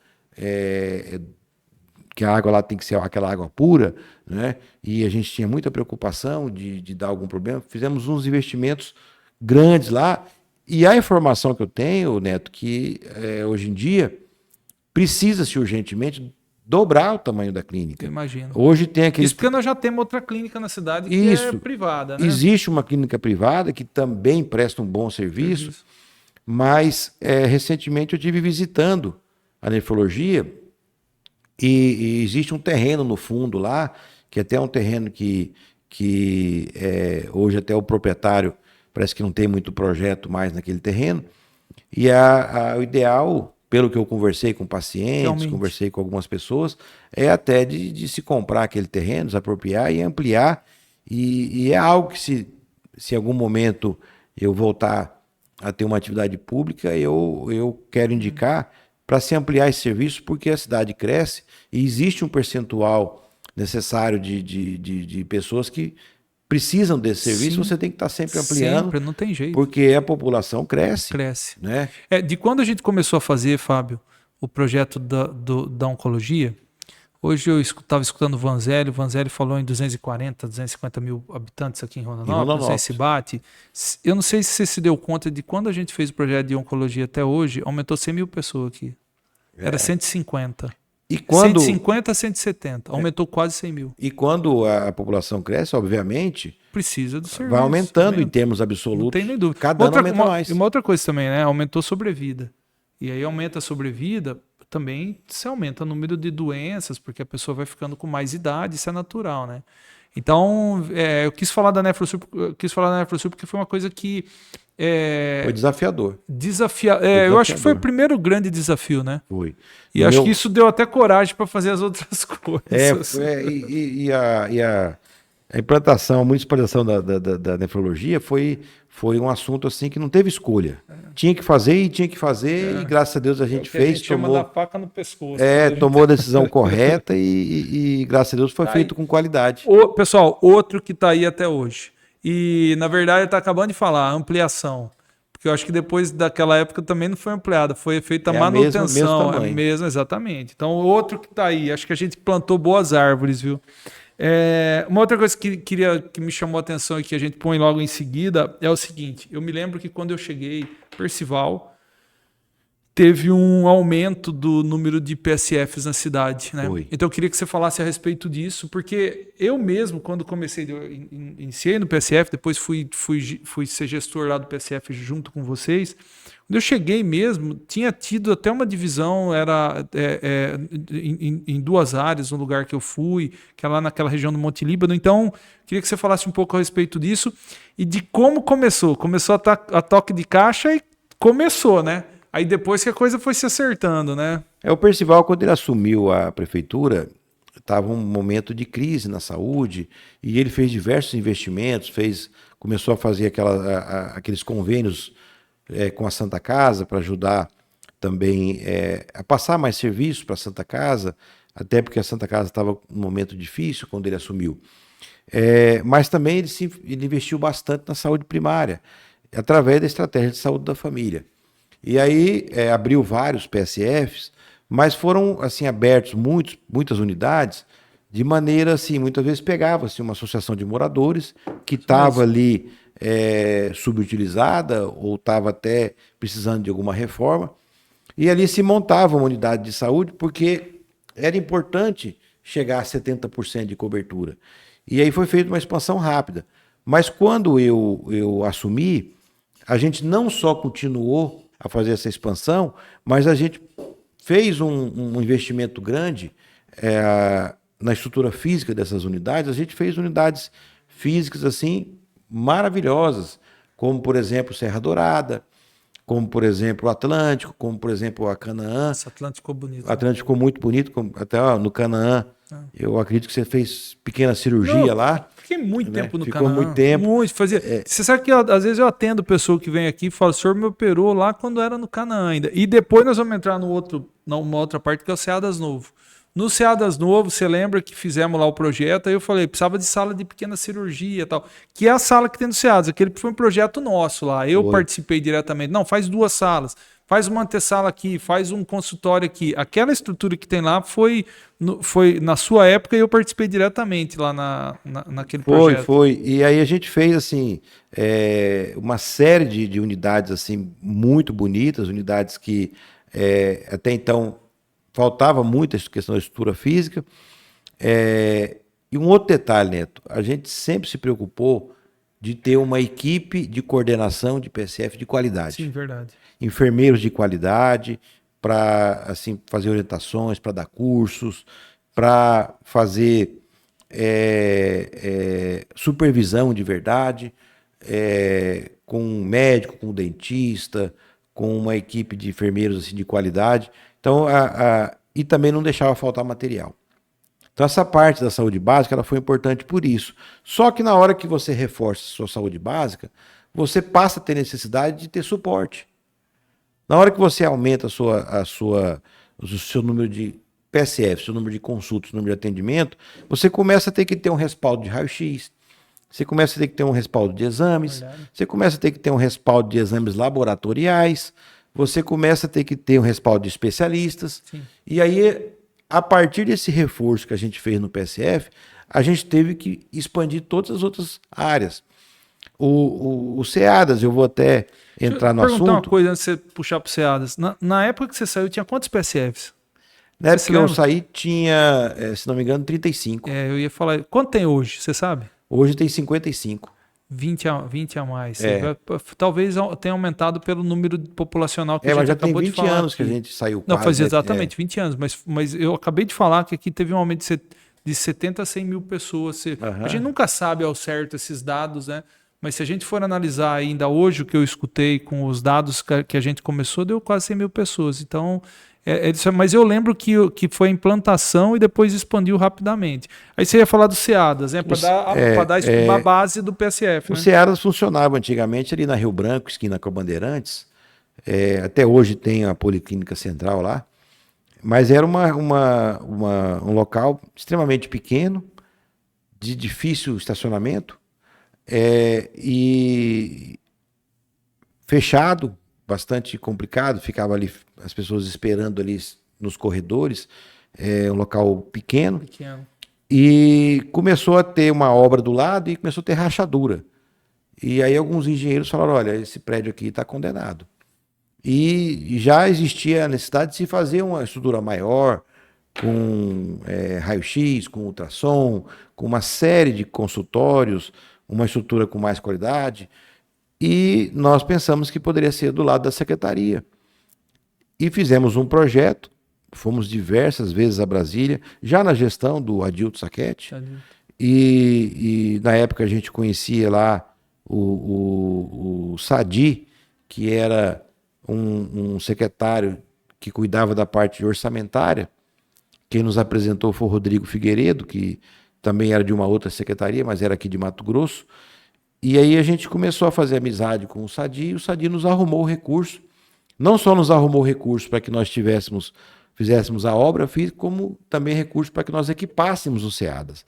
S2: que a água lá tem que ser aquela água pura, né? E a gente tinha muita preocupação de dar algum problema. Fizemos uns investimentos grandes lá, e a informação que eu tenho, Neto, que hoje em dia precisa-se urgentemente dobrar o tamanho da clínica.
S1: Eu imagino.
S2: Hoje tem aquele...
S1: Isso porque nós já temos outra clínica na cidade que é privada, né?
S2: Existe uma clínica privada que também presta um bom serviço, mas recentemente eu estive visitando a nefrologia, e existe um terreno no fundo lá, que até é um terreno que hoje até o proprietário parece que não tem muito projeto mais naquele terreno, e o ideal, pelo que eu conversei com pacientes, realmente, conversei com algumas pessoas, é até de se comprar aquele terreno, desapropriar e ampliar, e é algo que se em algum momento eu voltar a ter uma atividade pública, eu quero indicar para se ampliar esse serviço, porque a cidade cresce e existe um percentual necessário de pessoas que precisam desse serviço. Sim. Você tem que estar sempre ampliando.
S1: Sempre, não tem jeito.
S2: Porque a população cresce.
S1: Cresce.
S2: Né?
S1: De quando a gente começou a fazer, Fábio, o projeto da oncologia, hoje eu estava escutando o Vanzelli falou em 250 mil habitantes aqui em Rondonópolis, aí se bate. Eu não sei se você se deu conta de quando a gente fez o projeto de oncologia até hoje, aumentou 100 mil pessoas aqui. Era 150.
S2: E quando...
S1: 150 a 170, aumentou quase 100 mil.
S2: E quando a população cresce, obviamente,
S1: precisa do serviço.
S2: Vai aumentando em termos absolutos.
S1: Não tem nem dúvida.
S2: Cada ano aumenta mais.
S1: E uma outra coisa também, né? Aumentou a sobrevida. E aí aumenta a sobrevida, também se aumenta o número de doenças, porque a pessoa vai ficando com mais idade, isso é natural, né? Então, eu quis falar da Nefrosul porque foi uma coisa que
S2: Foi desafiador.
S1: eu acho que foi o primeiro grande desafio, né?
S2: Foi.
S1: E acho que isso deu até coragem para fazer as outras coisas.
S2: A implantação, a municipalização da nefrologia foi um assunto assim que não teve escolha. Tinha que fazer e graças a Deus a gente fez.
S1: A gente chama da faca no pescoço.
S2: Tomou a decisão correta e graças a Deus foi feito com qualidade.
S1: Pessoal, outro que está aí até hoje. E na verdade está acabando de falar, ampliação. Porque eu acho que depois daquela época também não foi ampliada, foi feita manutenção. Mesmo, exatamente. Então, outro que está aí, acho que a gente plantou boas árvores, viu? Uma outra coisa que me chamou a atenção e que a gente põe logo em seguida é o seguinte: eu me lembro que quando eu cheguei, Percival teve um aumento do número de PSFs na cidade, né? Então eu queria que você falasse a respeito disso, porque eu mesmo, quando comecei, iniciei no PSF, depois fui ser gestor lá do PSF junto com vocês. Quando eu cheguei mesmo, tinha tido até uma divisão, era em duas áreas, no lugar que eu fui, que é lá naquela região do Monte Líbano. Então, queria que você falasse um pouco a respeito disso e de como começou. Começou a toque de caixa e começou, né? Aí depois que a coisa foi se acertando, né?
S2: O Percival, quando ele assumiu a prefeitura, estava um momento de crise na saúde e ele fez diversos investimentos, começou a fazer aqueles convênios com a Santa Casa para ajudar também a passar mais serviços para a Santa Casa, até porque a Santa Casa estava num momento difícil quando ele assumiu. Mas também ele investiu bastante na saúde primária, através da estratégia de saúde da família. E aí abriu vários PSFs, mas foram assim abertos muitas unidades, de maneira assim, muitas vezes pegava assim, uma associação de moradores que estava ali subutilizada ou estava até precisando de alguma reforma, e ali se montava uma unidade de saúde, porque era importante chegar a 70% de cobertura. E aí foi feita uma expansão rápida. Mas quando eu assumi, a gente não só continuou a fazer essa expansão, mas a gente fez um investimento grande na estrutura física dessas unidades. A gente fez unidades físicas assim maravilhosas, como por exemplo Serra Dourada, como por exemplo o Atlântico, como por exemplo a Canaã.
S1: Esse Atlântico ficou bonito.
S2: O Atlântico ficou muito bonito, até no Canaã. Eu acredito que você fez pequena cirurgia lá.
S1: Fiquei muito tempo no
S2: Ficou
S1: Canaã.
S2: Muito tempo.
S1: Você sabe que às vezes eu atendo pessoa que vem aqui e fala: o senhor me operou lá quando era no Canaã ainda. E depois nós vamos entrar numa outra parte que é o Ceadas Novo. No Ceadas Novo, você lembra que fizemos lá o projeto, aí eu falei, precisava de sala de pequena cirurgia e tal, que é a sala que tem no Ceadas, aquele foi um projeto nosso lá, eu participei diretamente. Não, faz 2 salas, faz uma antessala aqui, faz um consultório aqui. Aquela estrutura que tem lá foi na sua época e eu participei diretamente lá naquele projeto.
S2: Foi. E aí a gente fez assim uma série de unidades assim muito bonitas, unidades que até então faltava muito essa questão da estrutura física. E um outro detalhe, Neto, a gente sempre se preocupou de ter uma equipe de coordenação de PSF de qualidade.
S1: Sim, verdade.
S2: Enfermeiros de qualidade, para assim, fazer orientações, para dar cursos, para fazer supervisão de verdade, com um médico, com um dentista, com uma equipe de enfermeiros assim, de qualidade. Então, e também não deixava faltar material. Então, essa parte da saúde básica ela foi importante por isso. Só que na hora que você reforça a sua saúde básica, você passa a ter necessidade de ter suporte. Na hora que você aumenta o seu número de PSF, seu número de consultas, seu número de atendimento, você começa a ter que ter um respaldo de raio-x, você começa a ter que ter um respaldo de exames, você começa a ter que ter um respaldo de exames laboratoriais, você começa a ter que ter um respaldo de especialistas. Sim. E aí, a partir desse reforço que a gente fez no PSF, a gente teve que expandir todas as outras áreas. O Ceadas, eu vou até entrar no assunto. Deixa eu perguntar
S1: uma coisa antes de você puxar para o Ceadas. Na época que você saiu, tinha quantos PSFs?
S2: Na época que eu saí, tinha, se não me engano, 35.
S1: Eu ia falar. Quanto tem hoje, você sabe?
S2: Hoje tem 55.
S1: 20 a mais. Talvez tenha aumentado pelo número populacional que a gente
S2: mas já
S1: acabou
S2: tem
S1: de falar.
S2: 20 anos que a gente saiu
S1: Não,
S2: quase,
S1: faz
S2: né?
S1: exatamente 20 anos, mas eu acabei de falar que aqui teve um aumento de 70 a 100 mil pessoas. A gente nunca sabe ao certo esses dados, né? Mas se a gente for analisar ainda hoje o que eu escutei com os dados que a gente começou, deu quase 100 mil pessoas. Então, mas eu lembro que foi a implantação e depois expandiu rapidamente. Aí você ia falar dos SEADAs, né? Para dar a base do PSF.
S2: Os
S1: né?
S2: SEADAs funcionavam antigamente ali na Rio Branco, esquina com a Bandeirantes. Até hoje tem a Policlínica Central lá. Mas era um local extremamente pequeno, de difícil estacionamento, e fechado, bastante complicado. Ficava ali as pessoas esperando ali nos corredores, um local pequeno. E começou a ter uma obra do lado e começou a ter rachadura. E aí alguns engenheiros falaram, olha, esse prédio aqui está condenado. E já existia a necessidade de se fazer uma estrutura maior, com raio-x, com ultrassom, com uma série de consultórios, uma estrutura com mais qualidade. E nós pensamos que poderia ser do lado da secretaria. E fizemos um projeto, fomos diversas vezes a Brasília, já na gestão do Adilto Sacchetti. E na época a gente conhecia lá o Sadi, que era um secretário que cuidava da parte orçamentária. Quem nos apresentou foi o Rodrigo Figueiredo, que também era de uma outra secretaria, mas era aqui de Mato Grosso. E aí a gente começou a fazer amizade com o Sadi, e o Sadi nos arrumou o recurso. Não só nos arrumou o recurso para que nós fizéssemos a obra, como também recurso para que nós equipássemos os SEADAs.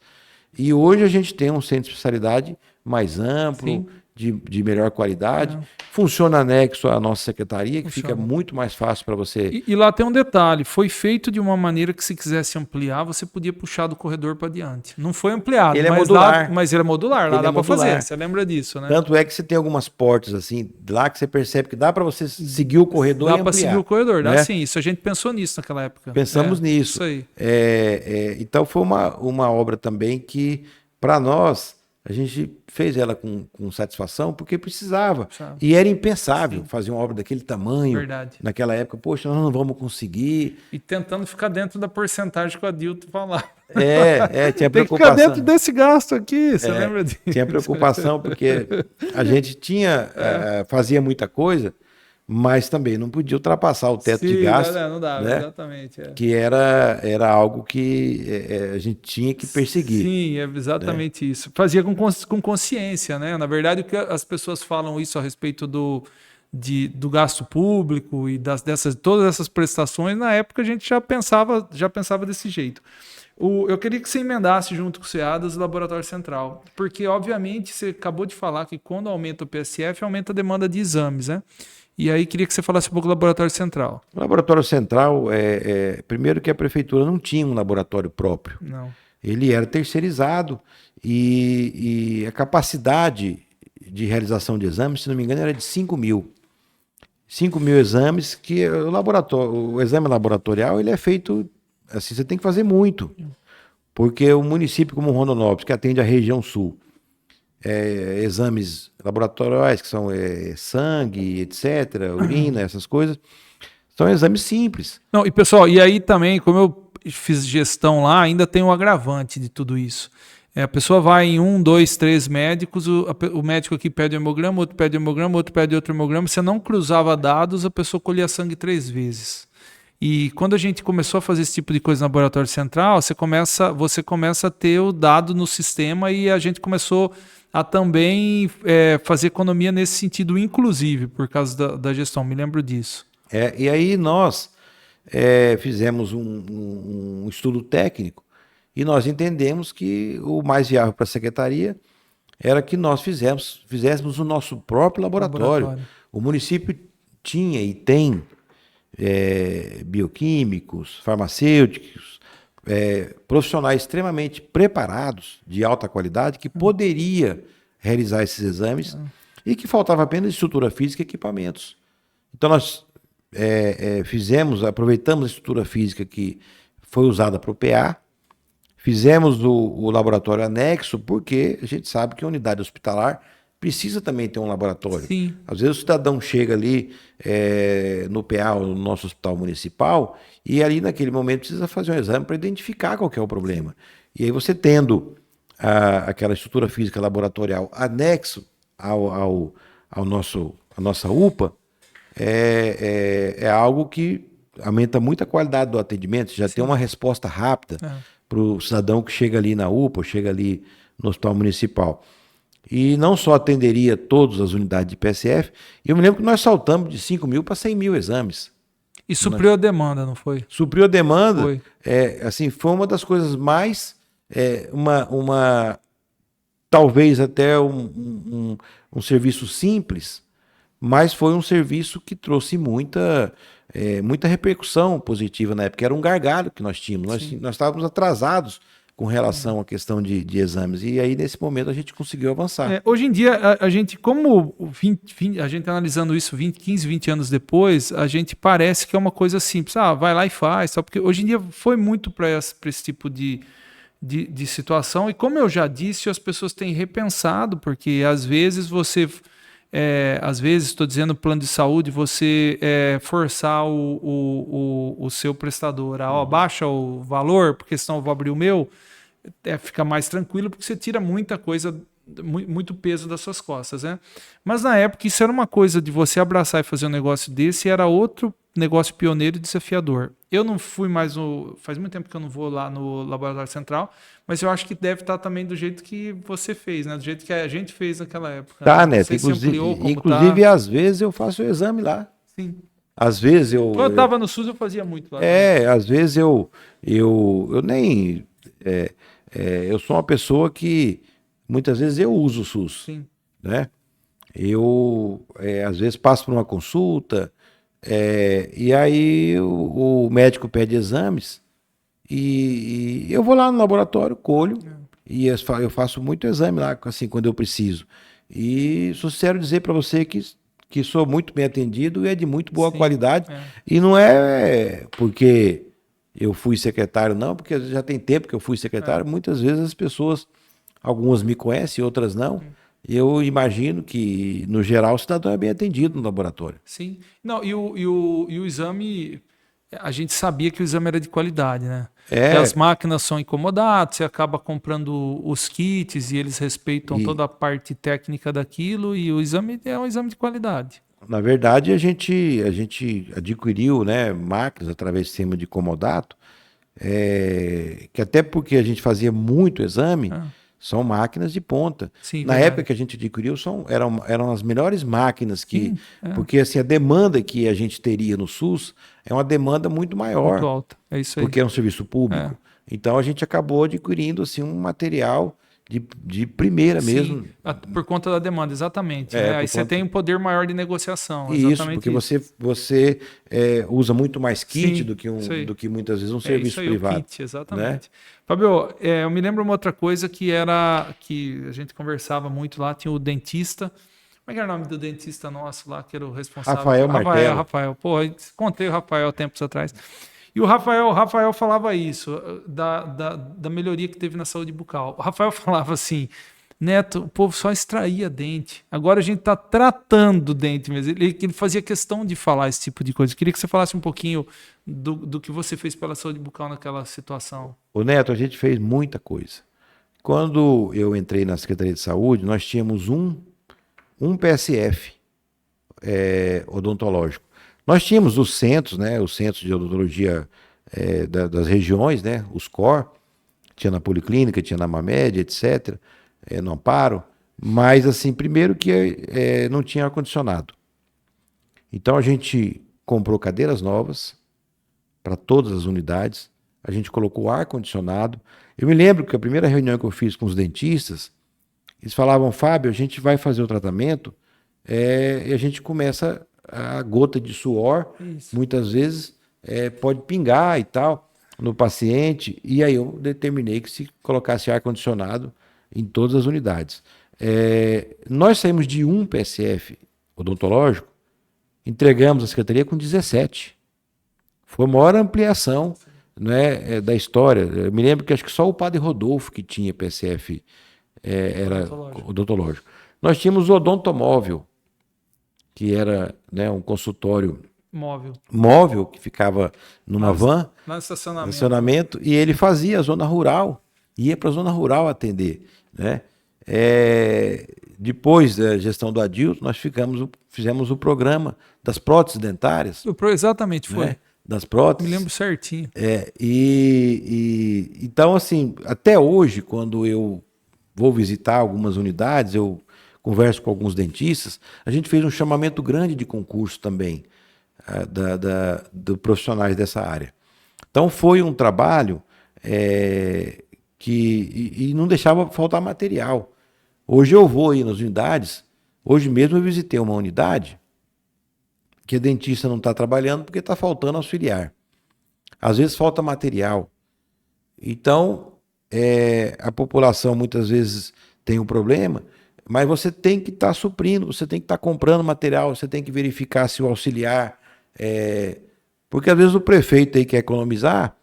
S2: E hoje a gente tem um centro de especialidade mais amplo, de melhor qualidade. Funciona anexo à nossa secretaria, que fica muito mais fácil para você.
S1: E lá tem um detalhe, foi feito de uma maneira que, se quisesse ampliar, você podia puxar do corredor para diante. Não foi ampliado,
S2: Ele é modular.
S1: Mas ele é modular, lá dá para fazer, você lembra disso, né?
S2: Tanto é que você tem algumas portas assim, lá que você percebe que dá para você seguir o corredor e ampliar.
S1: Dá para seguir o corredor, dá sim. Isso a gente pensou nisso naquela época.
S2: Pensamos nisso.
S1: Isso aí.
S2: Então foi uma obra também que, para nós, a gente fez ela com satisfação, porque precisava. E era impensável fazer uma obra daquele tamanho.
S1: Verdade.
S2: Naquela época, poxa, nós não vamos conseguir.
S1: E tentando ficar dentro da porcentagem que o Adilto falava.
S2: Tinha preocupação.
S1: Tem que ficar dentro desse gasto aqui, você lembra disso?
S2: Tinha preocupação, porque a gente fazia muita coisa, mas também não podia ultrapassar o teto de gasto.
S1: Não dava,
S2: né?
S1: Exatamente.
S2: Que era algo que a gente tinha que perseguir.
S1: Sim, é exatamente isso. Fazia com consciência, né? Na verdade, o que as pessoas falam isso a respeito do gasto público e todas essas prestações, na época a gente já pensava desse jeito. Eu queria que você emendasse junto com o SEADAS o Laboratório Central, porque, obviamente, você acabou de falar que quando aumenta o PSF, aumenta a demanda de exames, né? E aí queria que você falasse um pouco do Laboratório Central.
S2: O Laboratório Central, primeiro que a prefeitura não tinha um laboratório próprio.
S1: Não.
S2: Ele era terceirizado e a capacidade de realização de exames, se não me engano, era de 5 mil. 5 mil exames, que o exame laboratorial ele é feito, assim, você tem que fazer muito. Porque o município como Rondonópolis, que atende a região sul, exames laboratoriais, que são sangue, etc., urina, essas coisas, são exames simples.
S1: Não, e pessoal, e aí também, como eu fiz gestão lá, ainda tem um agravante de tudo isso. A pessoa vai em 1, 2, 3 médicos, o médico aqui pede hemograma, outro pede hemograma, outro pede outro hemograma. Você não cruzava dados, a pessoa colhia sangue 3 vezes. E quando a gente começou a fazer esse tipo de coisa no Laboratório Central, você começa a ter o dado no sistema, e a gente começou a também fazer economia nesse sentido, inclusive, por causa da gestão. Me lembro disso.
S2: E aí nós fizemos um estudo técnico e nós entendemos que o mais viável para a secretaria era que nós fizéssemos o nosso próprio laboratório. O município tinha e tem bioquímicos, farmacêuticos, profissionais extremamente preparados, de alta qualidade, que poderia realizar esses exames e que faltava apenas estrutura física e equipamentos. Então nós aproveitamos a estrutura física que foi usada para o PA, fizemos o laboratório anexo, porque a gente sabe que a unidade hospitalar precisa também ter um laboratório.
S1: Sim.
S2: Às vezes o cidadão chega ali no PA, no nosso hospital municipal, e ali naquele momento precisa fazer um exame para identificar qual que é o problema. E aí você tendo aquela estrutura física laboratorial anexo à nossa UPA, é algo que aumenta muito a qualidade do atendimento, já tem uma resposta rápida para o cidadão que chega ali na UPA, chega ali no hospital municipal. E não só atenderia todas as unidades de PSF, eu me lembro que nós saltamos de 5 mil para 100 mil exames.
S1: E supriu a demanda, não foi?
S2: Supriu a demanda.
S1: Foi.
S2: Assim, foi uma das coisas mais... talvez até um serviço simples, mas foi um serviço que trouxe muita repercussão positiva na época. Era um gargalo que nós tínhamos. Nós estávamos atrasados com relação à questão de exames. E aí, nesse momento, a gente conseguiu avançar.
S1: Hoje em dia, a gente, como a gente analisando isso 15, 20 anos depois, a gente parece que é uma coisa simples. Vai lá e faz. Só porque hoje em dia foi muito para esse tipo de situação. E como eu já disse, as pessoas têm repensado, porque às vezes você... às vezes, estou dizendo plano de saúde, você forçar o seu prestador a baixa o valor, porque senão eu vou abrir o meu, fica mais tranquilo, porque você tira muita coisa, muito peso das suas costas, né? Mas na época isso era uma coisa de você abraçar e fazer um negócio desse, era outro negócio pioneiro e desafiador. Eu não fui mais faz muito tempo que eu não vou lá no Laboratório Central, mas eu acho que deve estar também do jeito que você fez, né? Do jeito que a gente fez naquela época.
S2: Tá,
S1: né?
S2: Neto. Inclusive, às vezes eu faço o exame lá.
S1: Sim.
S2: Às vezes eu...
S1: Quando eu estava no SUS, eu fazia muito lá.
S2: Às vezes eu nem... eu sou uma pessoa que muitas vezes eu uso o SUS.
S1: Sim.
S2: Né? Eu, às vezes, passo por uma consulta, e aí o médico pede exames, e eu vou lá no laboratório, colho, e eu faço muito exame lá, assim, quando eu preciso. E sou sincero dizer para você que sou muito bem atendido e é de muito boa qualidade. E não é porque eu fui secretário, não, porque já tem tempo que eu fui secretário. Muitas vezes as pessoas, algumas me conhecem, outras não. Eu imagino que, no geral, o cidadão é bem atendido no laboratório.
S1: Sim. Não, e o exame, a gente sabia que o exame era de qualidade, né? Que as máquinas são incomodadas, você acaba comprando os kits e eles respeitam toda a parte técnica daquilo, e o exame é um exame de qualidade.
S2: Na verdade, a gente adquiriu, né, máquinas através do sistema de comodato, que até porque a gente fazia muito exame, são máquinas de ponta.
S1: Sim,
S2: na época que a gente adquiriu, eram as melhores máquinas porque assim, a demanda que a gente teria no SUS é uma demanda muito maior.
S1: Muito alta, é isso aí.
S2: Porque é um serviço público. Então a gente acabou adquirindo assim, um material de primeira mesmo.
S1: Por conta da demanda, exatamente. Aí você tem um poder maior de negociação.
S2: Isso, porque você usa muito mais kit do que muitas vezes um serviço privado.
S1: Kit, exatamente. Né? Fábio, eu me lembro uma outra coisa que a gente conversava muito lá, tinha o dentista. Como é que era o nome do dentista nosso lá, que era o responsável? Rafael. Pô, contei o Rafael tempos atrás. E o Rafael falava isso, da melhoria que teve na saúde bucal. O Rafael falava assim, Neto, o povo só extraía dente. Agora a gente está tratando o dente mesmo. Ele fazia questão de falar esse tipo de coisa. Eu queria que você falasse um pouquinho do que você fez pela saúde bucal naquela situação.
S2: Ô Neto, a gente fez muita coisa. Quando eu entrei na Secretaria de Saúde, nós tínhamos um PSF odontológico. Nós tínhamos os centros, né, os centros de odontologia das regiões, né, os COR, tinha na Policlínica, tinha na Mamed, etc., no Amparo, mas assim, primeiro que não tinha ar-condicionado. Então a gente comprou cadeiras novas para todas as unidades, a gente colocou ar-condicionado. Eu me lembro que a primeira reunião que eu fiz com os dentistas, eles falavam, Fábio, a gente vai fazer o tratamento e a gente começa a gota de suor, muitas vezes pode pingar e tal no paciente, e aí eu determinei que se colocasse ar-condicionado em todas as unidades. Nós saímos de um PSF odontológico, entregamos a Secretaria com 17. Foi a maior ampliação, né, da história. Eu me lembro que acho que só o Padre Rodolfo que tinha PSF era odontológico. Nós tínhamos o odontomóvel, que era, né, um consultório móvel que ficava numa van,
S1: lá no
S2: estacionamento, e ele fazia a zona rural, ia para a zona rural atender, né? Depois da gestão do Adilson, nós fizemos o programa das próteses dentárias.
S1: Exatamente, foi.
S2: Né? Das próteses.
S1: Me lembro certinho.
S2: Então, assim, até hoje, quando eu vou visitar algumas unidades, eu converso com alguns dentistas, a gente fez um chamamento grande de concurso também dos profissionais dessa área. Então, foi um trabalho que não deixava faltar material. Hoje eu vou aí nas unidades, hoje mesmo eu visitei uma unidade que a dentista não está trabalhando porque está faltando auxiliar. Às vezes falta material. Então, a população muitas vezes tem um problema, mas você tem que estar suprindo, você tem que estar comprando material, você tem que verificar se o auxiliar... porque às vezes o prefeito aí quer economizar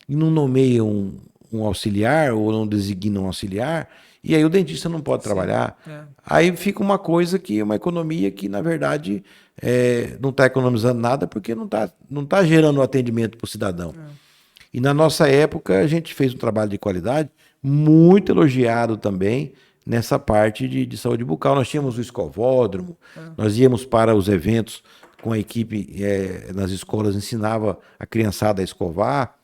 S2: e não nomeia um auxiliar ou não designa um auxiliar, e aí o dentista não pode trabalhar. Aí fica uma coisa uma economia que, na verdade, não está economizando nada porque não tá gerando atendimento para o cidadão. E na nossa época a gente fez um trabalho de qualidade muito elogiado também nessa parte de saúde bucal. Nós tínhamos o escovódromo, nós íamos para os eventos com a equipe nas escolas, ensinava a criançada a escovar,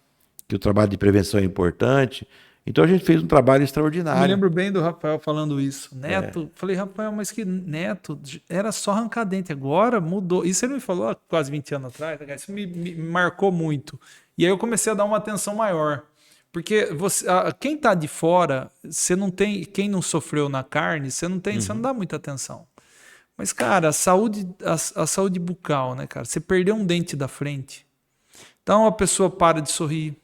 S2: que o trabalho de prevenção é importante. Então a gente fez um trabalho extraordinário.
S1: Eu me lembro bem do Rafael falando isso. Neto, falei, Rafael, mas que Neto era só arrancar dente, agora mudou. Isso ele me falou há quase 20 anos atrás, isso me marcou muito. E aí eu comecei a dar uma atenção maior. Porque quem está de fora, você não tem, quem não sofreu na carne, você não dá muita atenção. Mas, cara, a saúde bucal, né, cara? Você perdeu um dente da frente. Então a pessoa para de sorrir.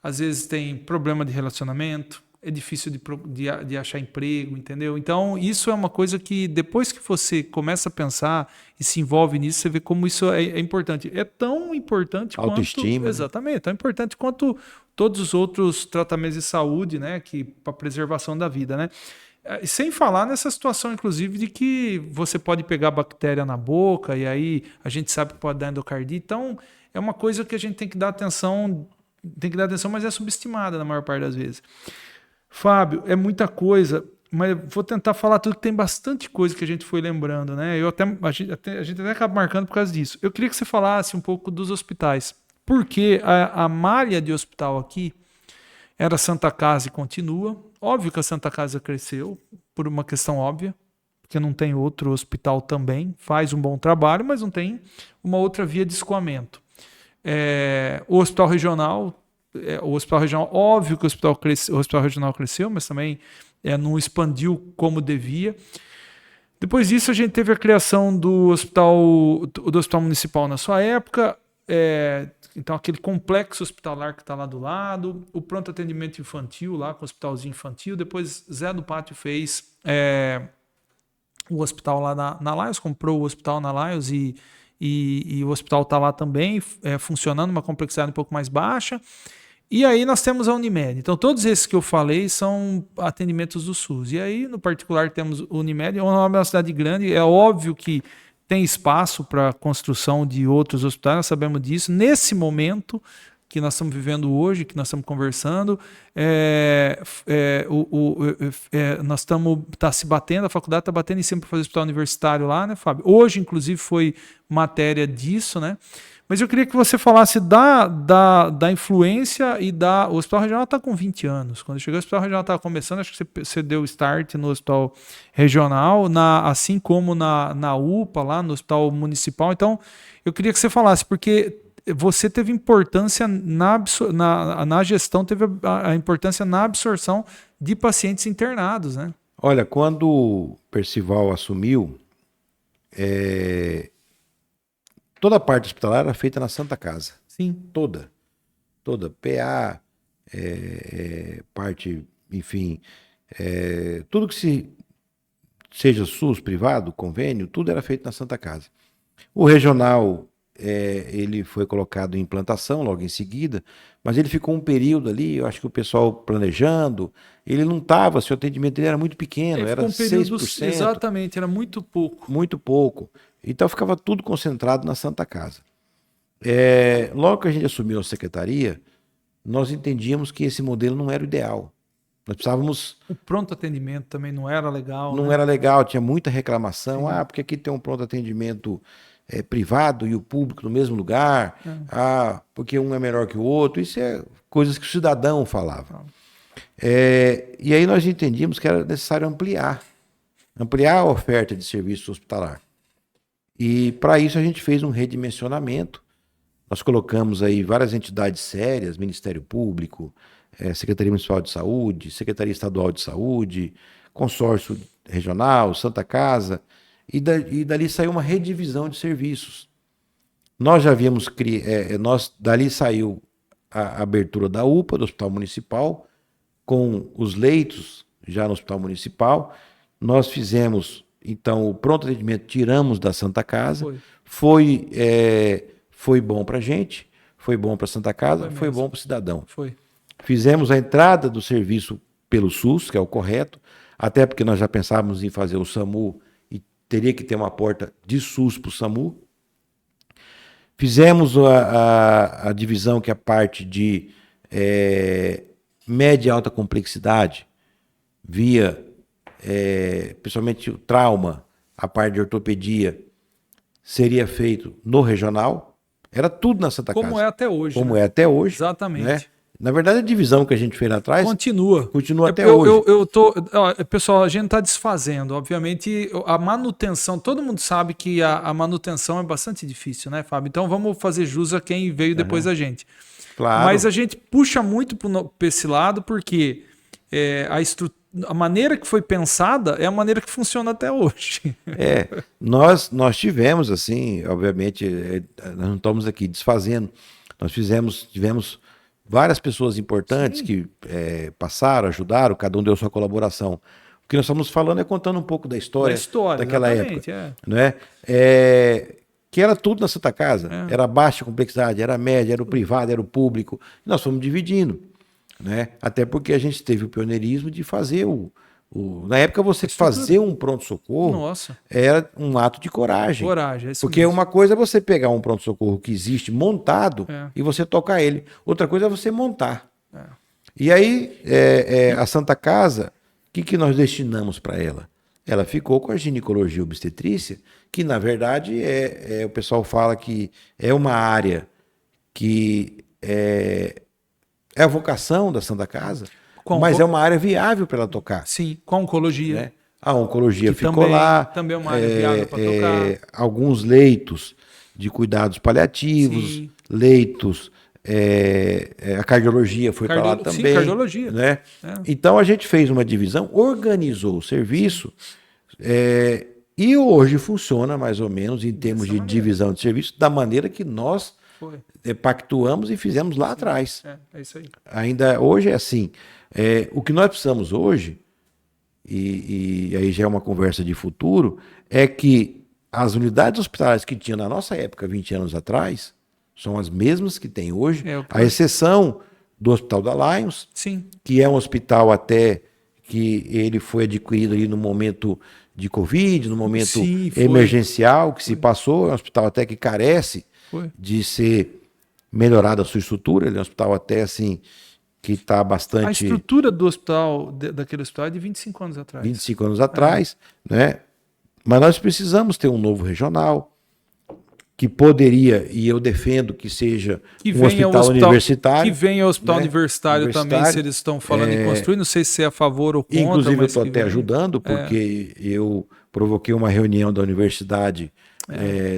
S1: Às vezes tem problema de relacionamento, é difícil de achar emprego, entendeu? Então, isso é uma coisa que depois que você começa a pensar e se envolve nisso, você vê como isso é importante. É tão importante
S2: autoestima,
S1: quanto... Exatamente, né? Tão importante quanto todos os outros tratamentos de saúde, né? Para preservação da vida, né? Sem falar nessa situação, inclusive, de que você pode pegar bactéria na boca e aí a gente sabe que pode dar endocardia. Então, é uma coisa que a gente tem que dar atenção... mas é subestimada na maior parte das vezes. Fábio, é muita coisa, mas vou tentar falar tudo, que tem bastante coisa que a gente foi lembrando, né? A gente até acaba marcando por causa disso. Eu queria que você falasse um pouco dos hospitais, porque a malha de hospital aqui era Santa Casa e continua. Óbvio que a Santa Casa cresceu, por uma questão óbvia, porque não tem outro hospital também, faz um bom trabalho, mas não tem uma outra via de escoamento. O hospital regional, óbvio que o hospital regional cresceu, mas também não expandiu como devia. Depois disso, a gente teve a criação do hospital municipal na sua época, então aquele complexo hospitalar que está lá do lado, o pronto atendimento infantil lá com o hospitalzinho infantil. Depois Zé do Pátio fez o hospital lá na Laios, comprou o hospital na Laios e o hospital está lá também, funcionando, uma complexidade um pouco mais baixa. E aí nós temos a Unimed. Então todos esses que eu falei são atendimentos do SUS. E aí, no particular, temos a Unimed. É uma cidade grande, é óbvio que tem espaço para a construção de outros hospitais, nós sabemos disso. Nesse momento que nós estamos vivendo hoje, que nós estamos conversando, nós estamos se batendo, a faculdade está batendo em cima para fazer hospital universitário lá, né, Fábio? Hoje, inclusive, foi matéria disso, né? Mas eu queria que você falasse da influência o Hospital Regional está com 20 anos. Quando eu cheguei, o Hospital Regional estava começando, acho que você deu start no Hospital Regional, assim como na UPA, lá no Hospital Municipal. Então, eu queria que você falasse, porque você teve importância na gestão, teve a importância na absorção de pacientes internados, né?
S2: Olha, quando o Percival assumiu, toda a parte hospitalar era feita na Santa Casa.
S1: Sim.
S2: Toda. PA, parte, enfim, tudo que seja SUS, privado, convênio, tudo era feito na Santa Casa. O regional, ele foi colocado em implantação logo em seguida, mas ele ficou um período ali, eu acho que o pessoal planejando, ele não estava, seu atendimento dele era muito pequeno, era 6%.
S1: Exatamente, era muito pouco.
S2: Muito pouco. Então ficava tudo concentrado na Santa Casa. Logo que a gente assumiu a secretaria, nós entendíamos que esse modelo não era o ideal. Nós precisávamos...
S1: O pronto atendimento também não era legal.
S2: Não era legal, tinha muita reclamação. Sim. Porque aqui tem um pronto atendimento privado e o público no mesmo lugar. Porque um é melhor que o outro. Isso é coisas que o cidadão falava. E aí nós entendíamos que era necessário ampliar a oferta de serviço hospitalar. E para isso a gente fez um redimensionamento. Nós colocamos aí várias entidades sérias, Ministério Público, Secretaria Municipal de Saúde, Secretaria Estadual de Saúde, Consórcio Regional, Santa Casa, e dali saiu uma redivisão de serviços. Nós já havíamos dali saiu a abertura da UPA, do Hospital Municipal, com os leitos já no Hospital Municipal. Nós fizemos, então, o pronto atendimento, tiramos da Santa Casa. Foi bom para a gente, foi bom para a Santa Casa, foi bom para o cidadão. Fizemos a entrada do serviço pelo SUS, que é o correto, até porque nós já pensávamos em fazer o SAMU e teria que ter uma porta de SUS para o SAMU. Fizemos a divisão, que é a parte de média e alta complexidade, via, principalmente o trauma, a parte de ortopedia, seria feito no regional. Era tudo na Santa Casa.
S1: Como é até hoje.
S2: Como é até hoje.
S1: Exatamente.
S2: Né? Na verdade, a divisão que a gente fez lá atrás... Continua até hoje.
S1: Pessoal, a gente está desfazendo. Obviamente, a manutenção... Todo mundo sabe que a manutenção é bastante difícil, né, Fábio? Então, vamos fazer jus a quem veio depois da gente.
S2: Claro.
S1: Mas a gente puxa muito para esse lado porque a maneira que foi pensada é a maneira que funciona até hoje.
S2: Nós tivemos, assim, obviamente, nós não estamos aqui desfazendo. Nós tivemos várias pessoas importantes. Sim. Que passaram, ajudaram, cada um deu sua colaboração. O que nós estamos falando é contando um pouco da história daquela época. Né? Que era tudo na Santa Casa. Era baixa complexidade, era média, era o privado, era o público. E nós fomos dividindo. Né? Até porque a gente teve o pioneirismo de fazer na época, você fazer um pronto-socorro era um ato de coragem. Porque uma coisa é você pegar um pronto-socorro que existe montado e você tocar ele. Outra coisa é você montar. E aí, a Santa Casa, o que nós destinamos para ela? Ela ficou com a ginecologia e obstetrícia, que na verdade o pessoal fala que é uma área que é a vocação da Santa Casa, mas é uma área viável para ela tocar.
S1: Sim, com a oncologia. Né?
S2: A oncologia ficou lá.
S1: Também é uma área viável para tocar.
S2: Alguns leitos de cuidados paliativos, sim. Leitos, a cardiologia foi para lá também.
S1: Sim, cardiologia.
S2: Né? Então a gente fez uma divisão, organizou o serviço, e hoje funciona mais ou menos em termos de divisão de serviço, da maneira que nós pactuamos e fizemos lá atrás.
S1: É isso aí.
S2: Ainda hoje é assim. O que nós precisamos hoje, e aí já é uma conversa de futuro, é que as unidades hospitalares que tinha na nossa época, 20 anos atrás, são as mesmas que tem hoje, a exceção do Hospital da Lions,
S1: sim.
S2: Que é um hospital até que ele foi adquirido ali no momento de Covid, no momento emergencial que se passou, é um hospital até que carece de ser melhorada a sua estrutura, ele é um hospital até assim que está bastante...
S1: A estrutura do hospital, daquele hospital é de 25 anos atrás.
S2: 25 anos atrás, né? Mas nós precisamos ter um novo regional que poderia, e eu defendo que seja um hospital universitário.
S1: Que venha o hospital universitário também, se eles estão falando em construir, não sei se é a favor ou contra.
S2: Inclusive eu estou até ajudando, porque eu provoquei uma reunião da universidade,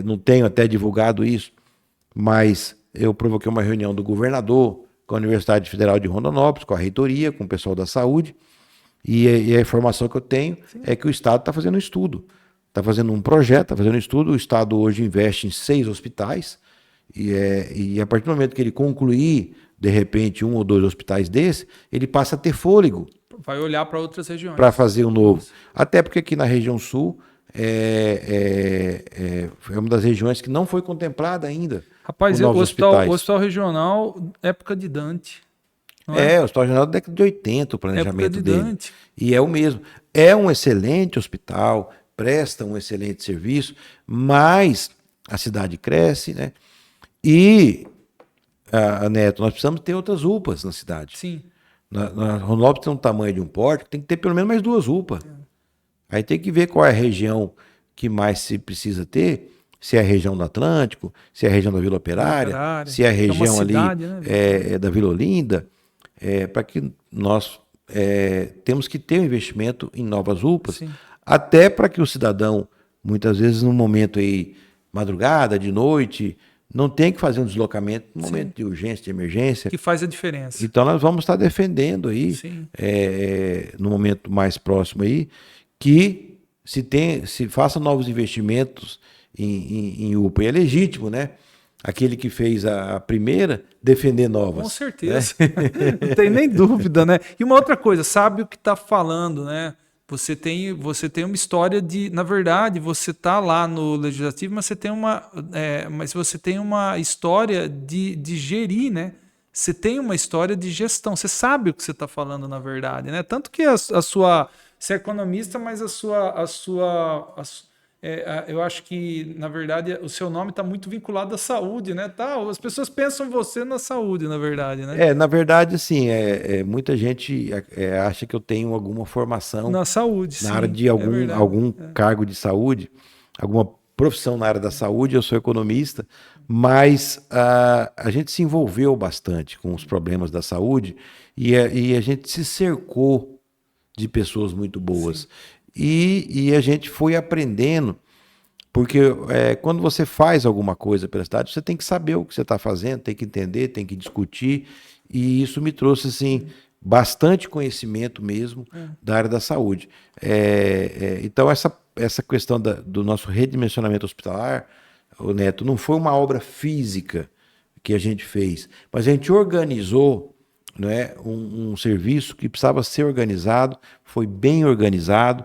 S2: não tenho até divulgado isso, mas eu provoquei uma reunião do governador com a Universidade Federal de Rondonópolis, com a reitoria, com o pessoal da saúde, e a informação que eu tenho é que o Estado está fazendo um estudo, está fazendo um projeto, está fazendo um estudo. O Estado hoje investe em 6 hospitais, e a partir do momento que ele concluir, de repente, 1 ou 2 hospitais desses, ele passa a ter fôlego.
S1: Vai olhar para outras regiões.
S2: Para fazer um novo. Até porque aqui na região sul, é uma das regiões que não foi contemplada ainda.
S1: Rapaz,
S2: por
S1: o
S2: novos
S1: hospital
S2: hospitais.
S1: regional, época de Dante, não
S2: O Hospital Regional da década de 80, o
S1: Época
S2: planejamento
S1: de
S2: dele.
S1: Dante.
S2: E é o mesmo. É um excelente hospital, presta um excelente serviço, mas a cidade cresce, né? E, Neto, nós precisamos ter outras UPAs na cidade.
S1: Sim.
S2: Rondonópolis tem um tamanho de um porto, tem que ter pelo menos mais 2 UPAs. Aí tem que ver qual é a região que mais se precisa ter, se é a região do Atlântico, se é a região da Vila Operária, se é a região
S1: uma cidade,
S2: ali
S1: né?
S2: da Vila Olinda, para que nós temos que ter um investimento em novas UPAs,
S1: Sim.
S2: até para que o cidadão, muitas vezes no momento aí, madrugada, de noite, não tenha que fazer um deslocamento no momento de urgência, de emergência.
S1: Que faz a diferença.
S2: Então nós vamos estar defendendo aí,
S1: Sim.
S2: no momento mais próximo aí, que se faça novos investimentos em UPA. E é legítimo, né? Aquele que fez a primeira, defender novas.
S1: Com certeza. Né? Não tem nem dúvida, né? E uma outra coisa, sabe o que está falando, né? Você tem uma história de... Na verdade, você está lá no Legislativo, mas você tem uma história de gerir, né? Você tem uma história de gestão. Você sabe o que você está falando, na verdade, né? Tanto que a sua... Você é economista, mas eu acho que, na verdade, o seu nome está muito vinculado à saúde, né? As pessoas pensam você na saúde, na verdade, né?
S2: Na verdade, assim, muita gente acha que eu tenho alguma formação
S1: Na saúde,
S2: na
S1: sim,
S2: área de algum cargo de saúde, alguma profissão na área da saúde. Eu sou economista, mas a gente se envolveu bastante com os problemas da saúde e a gente se cercou de pessoas muito boas. E a gente foi aprendendo, porque quando você faz alguma coisa pela cidade, você tem que saber o que você está fazendo, tem que entender, tem que discutir, e isso me trouxe assim bastante conhecimento mesmo da área da saúde. Então essa questão do nosso redimensionamento hospitalar, o Neto, não foi uma obra física que a gente fez, mas a gente organizou, né, um serviço que precisava ser organizado, foi bem organizado.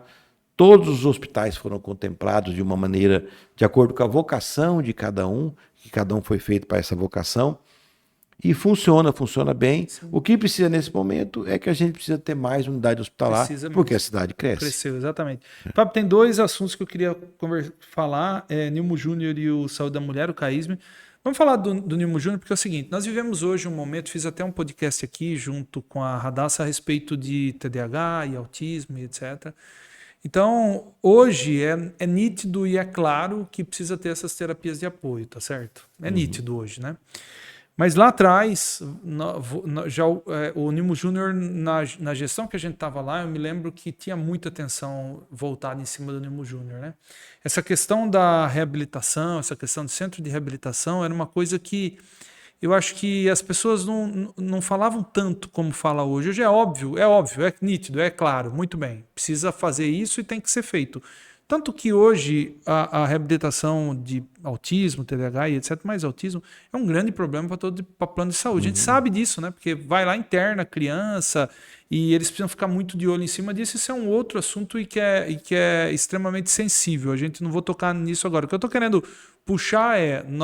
S2: Todos os hospitais foram contemplados de uma maneira de acordo com a vocação de cada um, que cada um foi feito para essa vocação. E funciona bem. Sim. O que precisa nesse momento é que a gente precisa ter mais unidade hospitalar, porque a cidade cresce.
S1: Cresceu, exatamente. Fábio, tem 2 assuntos que eu queria falar, Nilmo Júnior e o Saúde da Mulher, o CAISM. Vamos falar do Nilmo Júnior, porque é o seguinte, nós vivemos hoje um momento, fiz até um podcast aqui junto com a Radassa a respeito de TDAH e autismo e etc. Então, hoje é nítido e é claro que precisa ter essas terapias de apoio, tá certo? É nítido hoje, né? Mas lá atrás, o Nilmo Júnior, na gestão que a gente estava lá, eu me lembro que tinha muita atenção voltada em cima do Nilmo Júnior, né? Essa questão da reabilitação, essa questão do centro de reabilitação era uma coisa que eu acho que as pessoas não falavam tanto como fala hoje. Hoje é óbvio, é nítido, é claro, muito bem. Precisa fazer isso e tem que ser feito. Tanto que hoje a reabilitação de autismo, TDAH e etc., mais autismo, é um grande problema para plano de saúde. A gente sabe disso, né? Porque vai lá, interna a criança e eles precisam ficar muito de olho em cima disso. Isso é um outro assunto e que é extremamente sensível. A gente não vou tocar nisso agora. O que eu estou querendo puxar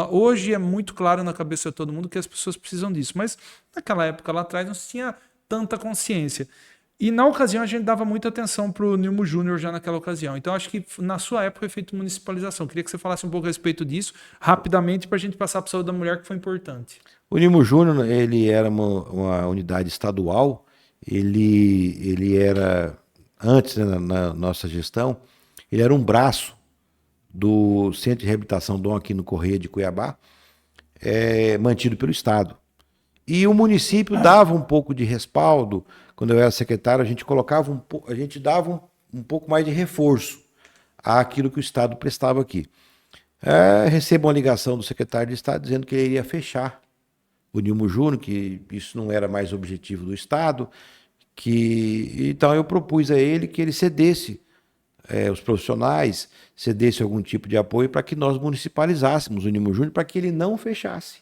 S1: hoje é muito claro na cabeça de todo mundo que as pessoas precisam disso. Mas naquela época lá atrás não se tinha tanta consciência. E na ocasião a gente dava muita atenção para o Nilmo Júnior já naquela ocasião. Então acho que na sua época foi feito municipalização. Queria que você falasse um pouco a respeito disso, rapidamente, para a gente passar para a saúde da mulher, que foi importante.
S2: O Nilmo Júnior, ele era uma unidade estadual. Ele era, antes, né, na nossa gestão, ele era um braço do Centro de Reabilitação Dom Aquino Corrêa de Cuiabá, mantido pelo Estado. E o município dava um pouco de respaldo. Quando eu era secretário, a gente dava um pouco mais de reforço àquilo que o Estado prestava aqui. Recebo uma ligação do secretário de Estado dizendo que ele iria fechar o Nilmo Júnior, que isso não era mais objetivo do Estado. Então eu propus a ele que ele cedesse os profissionais, cedesse algum tipo de apoio para que nós municipalizássemos o Nilmo Júnior, para que ele não fechasse.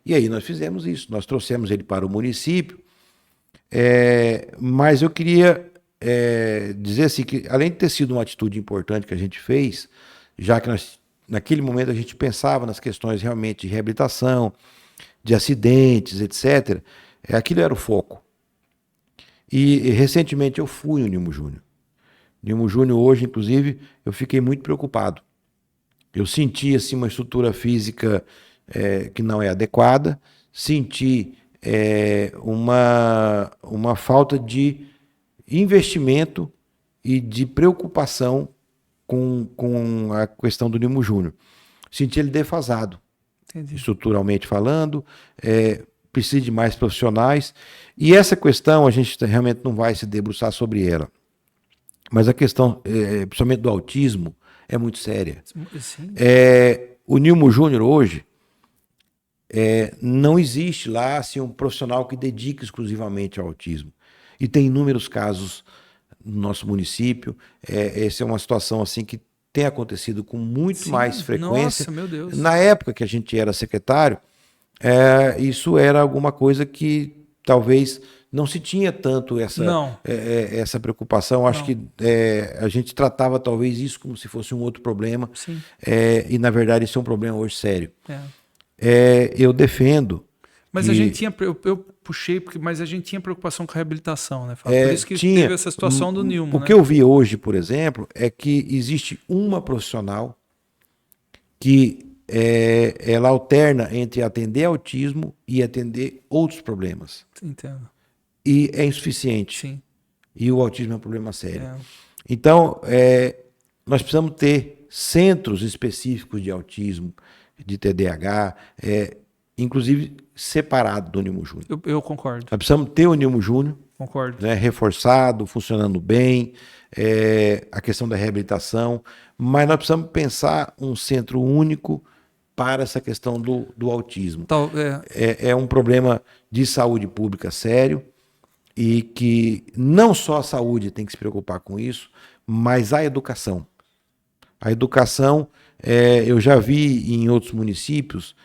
S2: E aí nós fizemos isso, nós trouxemos ele para o município, mas eu queria dizer assim que, além de ter sido uma atitude importante que a gente fez, já que naquele momento a gente pensava nas questões realmente de reabilitação, de acidentes, etc., aquilo era o foco. E recentemente eu fui no Nilmo Júnior. Nilmo Júnior hoje, inclusive, eu fiquei muito preocupado. Eu senti assim, uma estrutura física que não é adequada, senti uma falta de investimento e de preocupação com a questão do Nilmo Júnior. Senti ele defasado. Entendi. Estruturalmente falando, precisa de mais profissionais. E essa questão, a gente realmente não vai se debruçar sobre ela. Mas a questão, principalmente do autismo, é muito séria. Sim. O Nilmo Júnior hoje, não existe lá assim, um profissional que dedique exclusivamente ao autismo. E tem inúmeros casos no nosso município. Essa é uma situação assim que tem acontecido com muito mais frequência.
S1: Nossa, meu Deus.
S2: Na época que a gente era secretário, isso era alguma coisa que talvez não se tinha tanto essa preocupação. Acho que a gente tratava talvez isso como se fosse um outro problema. E na verdade isso é um problema hoje sério. Eu defendo.
S1: Mas a gente tinha, eu puxei, mas a gente tinha preocupação com a reabilitação, né, Fábio? Por isso que teve essa situação do Nilmo.
S2: O que eu vi hoje, por exemplo, é que existe uma profissional que ela alterna entre atender autismo e atender outros problemas.
S1: Entendo.
S2: E é insuficiente.
S1: Sim.
S2: E o autismo é um problema sério. Então, nós precisamos ter centros específicos de autismo, de TDAH, inclusive separado do Nilmo Júnior.
S1: Eu concordo.
S2: Nós precisamos ter o Nilmo Júnior.
S1: Concordo.
S2: Reforçado, funcionando bem, a questão da reabilitação, mas nós precisamos pensar um centro único para essa questão do autismo. É um problema de saúde pública sério e que não só a saúde tem que se preocupar com isso, mas a educação. A educação, eu já vi em outros municípios,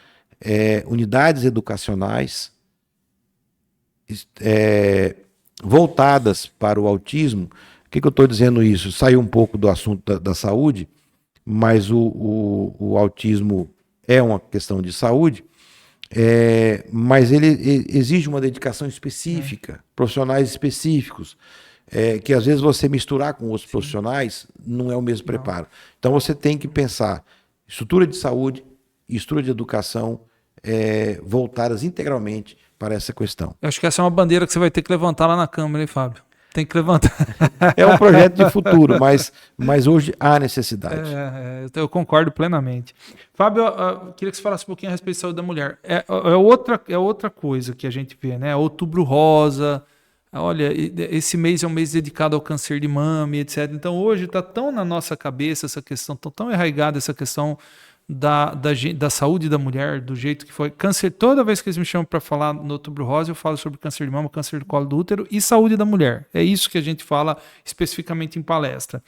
S2: unidades educacionais voltadas para o autismo. O que eu estou dizendo isso? Saiu um pouco do assunto da saúde, mas o autismo é uma questão de saúde, mas ele exige uma dedicação específica, profissionais específicos, que às vezes você misturar com outros profissionais não é o mesmo preparo. Então você tem que pensar estrutura de saúde e estrutura de educação voltadas integralmente para essa questão.
S1: Eu acho que essa é uma bandeira que você vai ter que levantar lá na Câmara, hein, Fábio? Tem que levantar.
S2: É um projeto de futuro, mas hoje há necessidade.
S1: Eu concordo plenamente. Fábio, queria que você falasse um pouquinho a respeito da saúde da mulher. É outra coisa que a gente vê, né? Outubro Rosa. Olha, esse mês é um mês dedicado ao câncer de mama, etc. Então hoje está tão na nossa cabeça essa questão, tão arraigada essa questão da saúde da mulher, do jeito que foi. Câncer, toda vez que eles me chamam para falar no Outubro Rosa, eu falo sobre câncer de mama, câncer do colo do útero e saúde da mulher. É isso que a gente fala especificamente em palestra.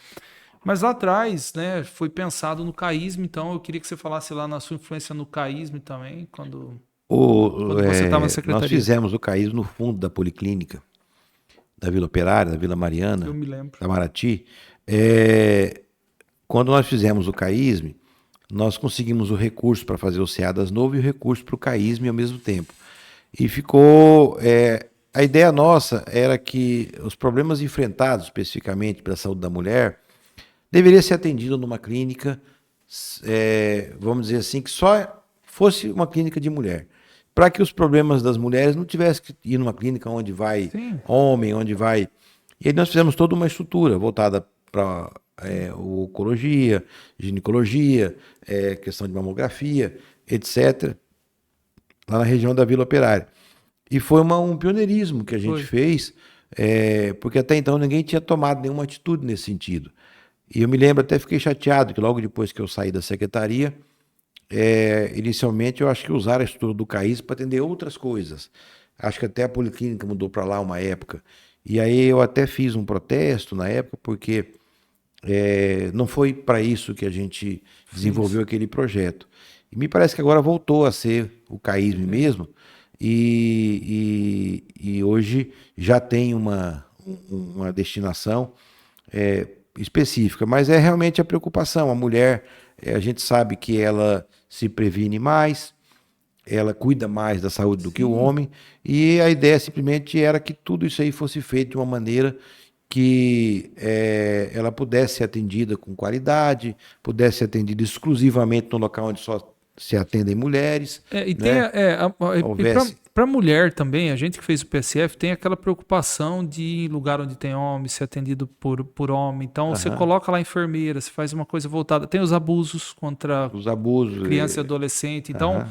S1: Mas lá atrás, né, foi pensado no caísmo, então eu queria que você falasse lá na sua influência no caísmo também, quando você estava na secretaria.
S2: Nós fizemos o caísmo no fundo da Policlínica, da Vila Operária, da Vila Mariana,
S1: eu me lembro.
S2: da Marati. Quando nós fizemos o caísmo, nós conseguimos o recurso para fazer o CEADAS novo e o recurso para o CAISM ao mesmo tempo. E ficou... a ideia nossa era que os problemas enfrentados especificamente pela saúde da mulher deveria ser atendido numa clínica, vamos dizer assim, que só fosse uma clínica de mulher. Para que os problemas das mulheres não tivessem que ir numa clínica onde vai homem, onde vai... E aí nós fizemos toda uma estrutura voltada para... oncologia, ginecologia, questão de mamografia, etc., lá na região da Vila Operária. E foi um pioneirismo que a gente fez, porque até então ninguém tinha tomado nenhuma atitude nesse sentido. E eu me lembro, até fiquei chateado, que logo depois que eu saí da secretaria, inicialmente eu acho que usaram a estrutura do CAIS para atender outras coisas. Acho que até a Policlínica mudou para lá uma época. E aí eu até fiz um protesto na época, porque... não foi para isso que a gente desenvolveu aquele projeto. E me parece que agora voltou a ser o CAISM mesmo, e hoje já tem uma uma destinação específica, mas é realmente a preocupação. A mulher, a gente sabe que ela se previne mais, ela cuida mais da saúde do que o homem, e a ideia simplesmente era que tudo isso aí fosse feito de uma maneira que ela pudesse ser atendida com qualidade, pudesse ser atendida exclusivamente no local onde só se atendem mulheres.
S1: Para mulher também, a gente que fez o PSF tem aquela preocupação de ir em lugar onde tem homem, ser atendido por homem. Então, você coloca lá a enfermeira, você faz uma coisa voltada. Tem os abusos contra criança e adolescente. Então,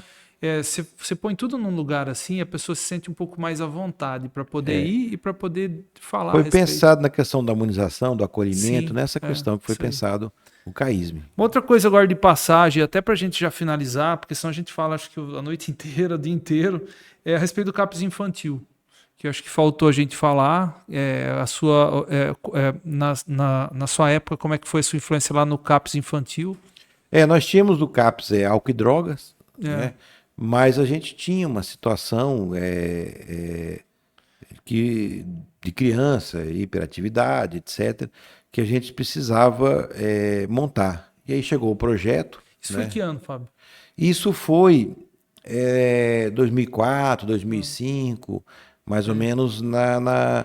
S1: você põe tudo num lugar assim, a pessoa se sente um pouco mais à vontade para poder ir e para poder falar.
S2: Foi pensado na questão da imunização, do acolhimento,
S1: Sim,
S2: nessa questão que foi pensado o CAISM.
S1: Outra coisa agora de passagem, até para a gente já finalizar, porque senão a gente fala acho que a noite inteira, o dia inteiro, é a respeito do CAPS infantil, que eu acho que faltou a gente falar, na sua época, como é que foi a sua influência lá no CAPS infantil?
S2: Nós tínhamos no CAPS álcool e drogas, né? Mas a gente tinha uma situação de criança, hiperatividade, etc., que a gente precisava montar. E aí chegou o projeto.
S1: Isso foi que ano, Fábio?
S2: Isso foi 2004, 2005, mais ou menos na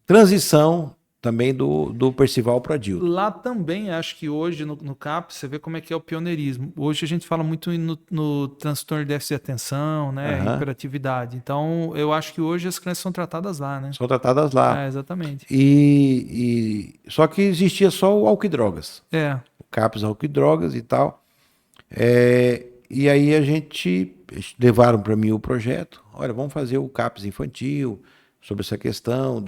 S2: transição também do Percival para Adilto.
S1: Lá também, acho que hoje no CAPS, você vê como é que é o pioneirismo. Hoje a gente fala muito no transtorno de déficit de atenção, né, hiperatividade. Então, eu acho que hoje as crianças são tratadas lá, né?
S2: São tratadas lá.
S1: Exatamente.
S2: Só que existia só o álcool e drogas. O CAPS, álcool e drogas e tal. E aí levaram para mim o projeto. Olha, vamos fazer o CAPS infantil, sobre essa questão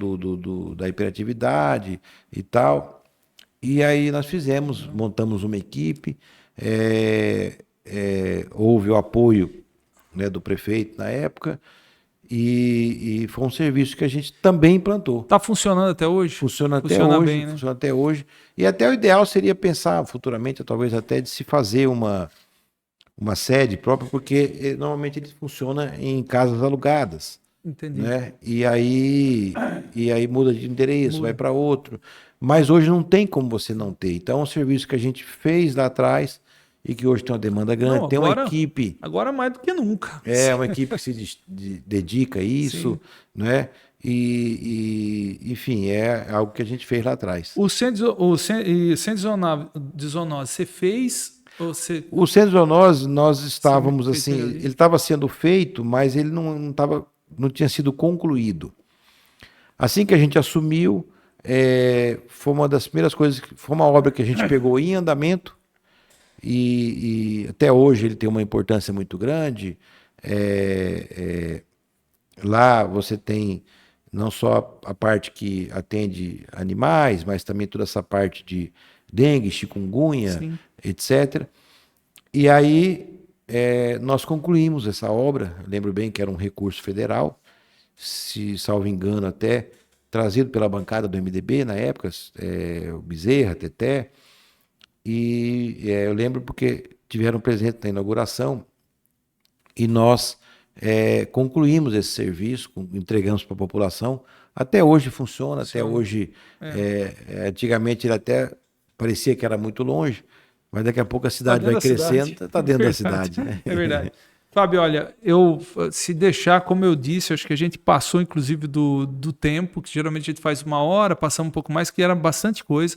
S2: da hiperatividade e tal. E aí nós montamos uma equipe, houve o apoio, né, do prefeito na época, e foi um serviço que a gente também implantou.
S1: Está funcionando até hoje?
S2: Funciona até hoje, bem, né? Funciona até hoje. E até o ideal seria pensar futuramente, talvez até de se fazer uma sede própria, porque normalmente ele funciona em casas alugadas.
S1: Entendi.
S2: Né? E aí muda de endereço, vai para outro. Mas hoje não tem como você não ter. Então é um serviço que a gente fez lá atrás e que hoje tem uma demanda grande. Tem uma equipe.
S1: Agora mais do que nunca.
S2: Uma equipe que se dedica a isso, né? Enfim, é algo que a gente fez lá atrás.
S1: O centro de zoonose, você fez?
S2: O centro de zoonose, nós estávamos assim, ele estava sendo feito, mas ele não tinha sido concluído. Assim que a gente assumiu, foi uma das primeiras coisas, foi uma obra que a gente pegou em andamento e até hoje ele tem uma importância muito grande. Lá você tem não só a parte que atende animais, mas também toda essa parte de dengue, chikungunya, sim, etc. E aí nós concluímos essa obra. Eu lembro bem que era um recurso federal, se salvo engano até trazido pela bancada do MDB na época, o Bezerra, Teté, e eu lembro porque tiveram presente na inauguração e nós concluímos esse serviço, entregamos para a população. Até hoje funciona, até hoje. Antigamente ele até parecia que era muito longe, mas daqui a pouco a cidade vai crescendo, está dentro da cidade. Né?
S1: É verdade. Fábio, olha, se deixar, como eu disse, acho que a gente passou inclusive do tempo, que geralmente a gente faz 1 hora, passamos um pouco mais, que era bastante coisa.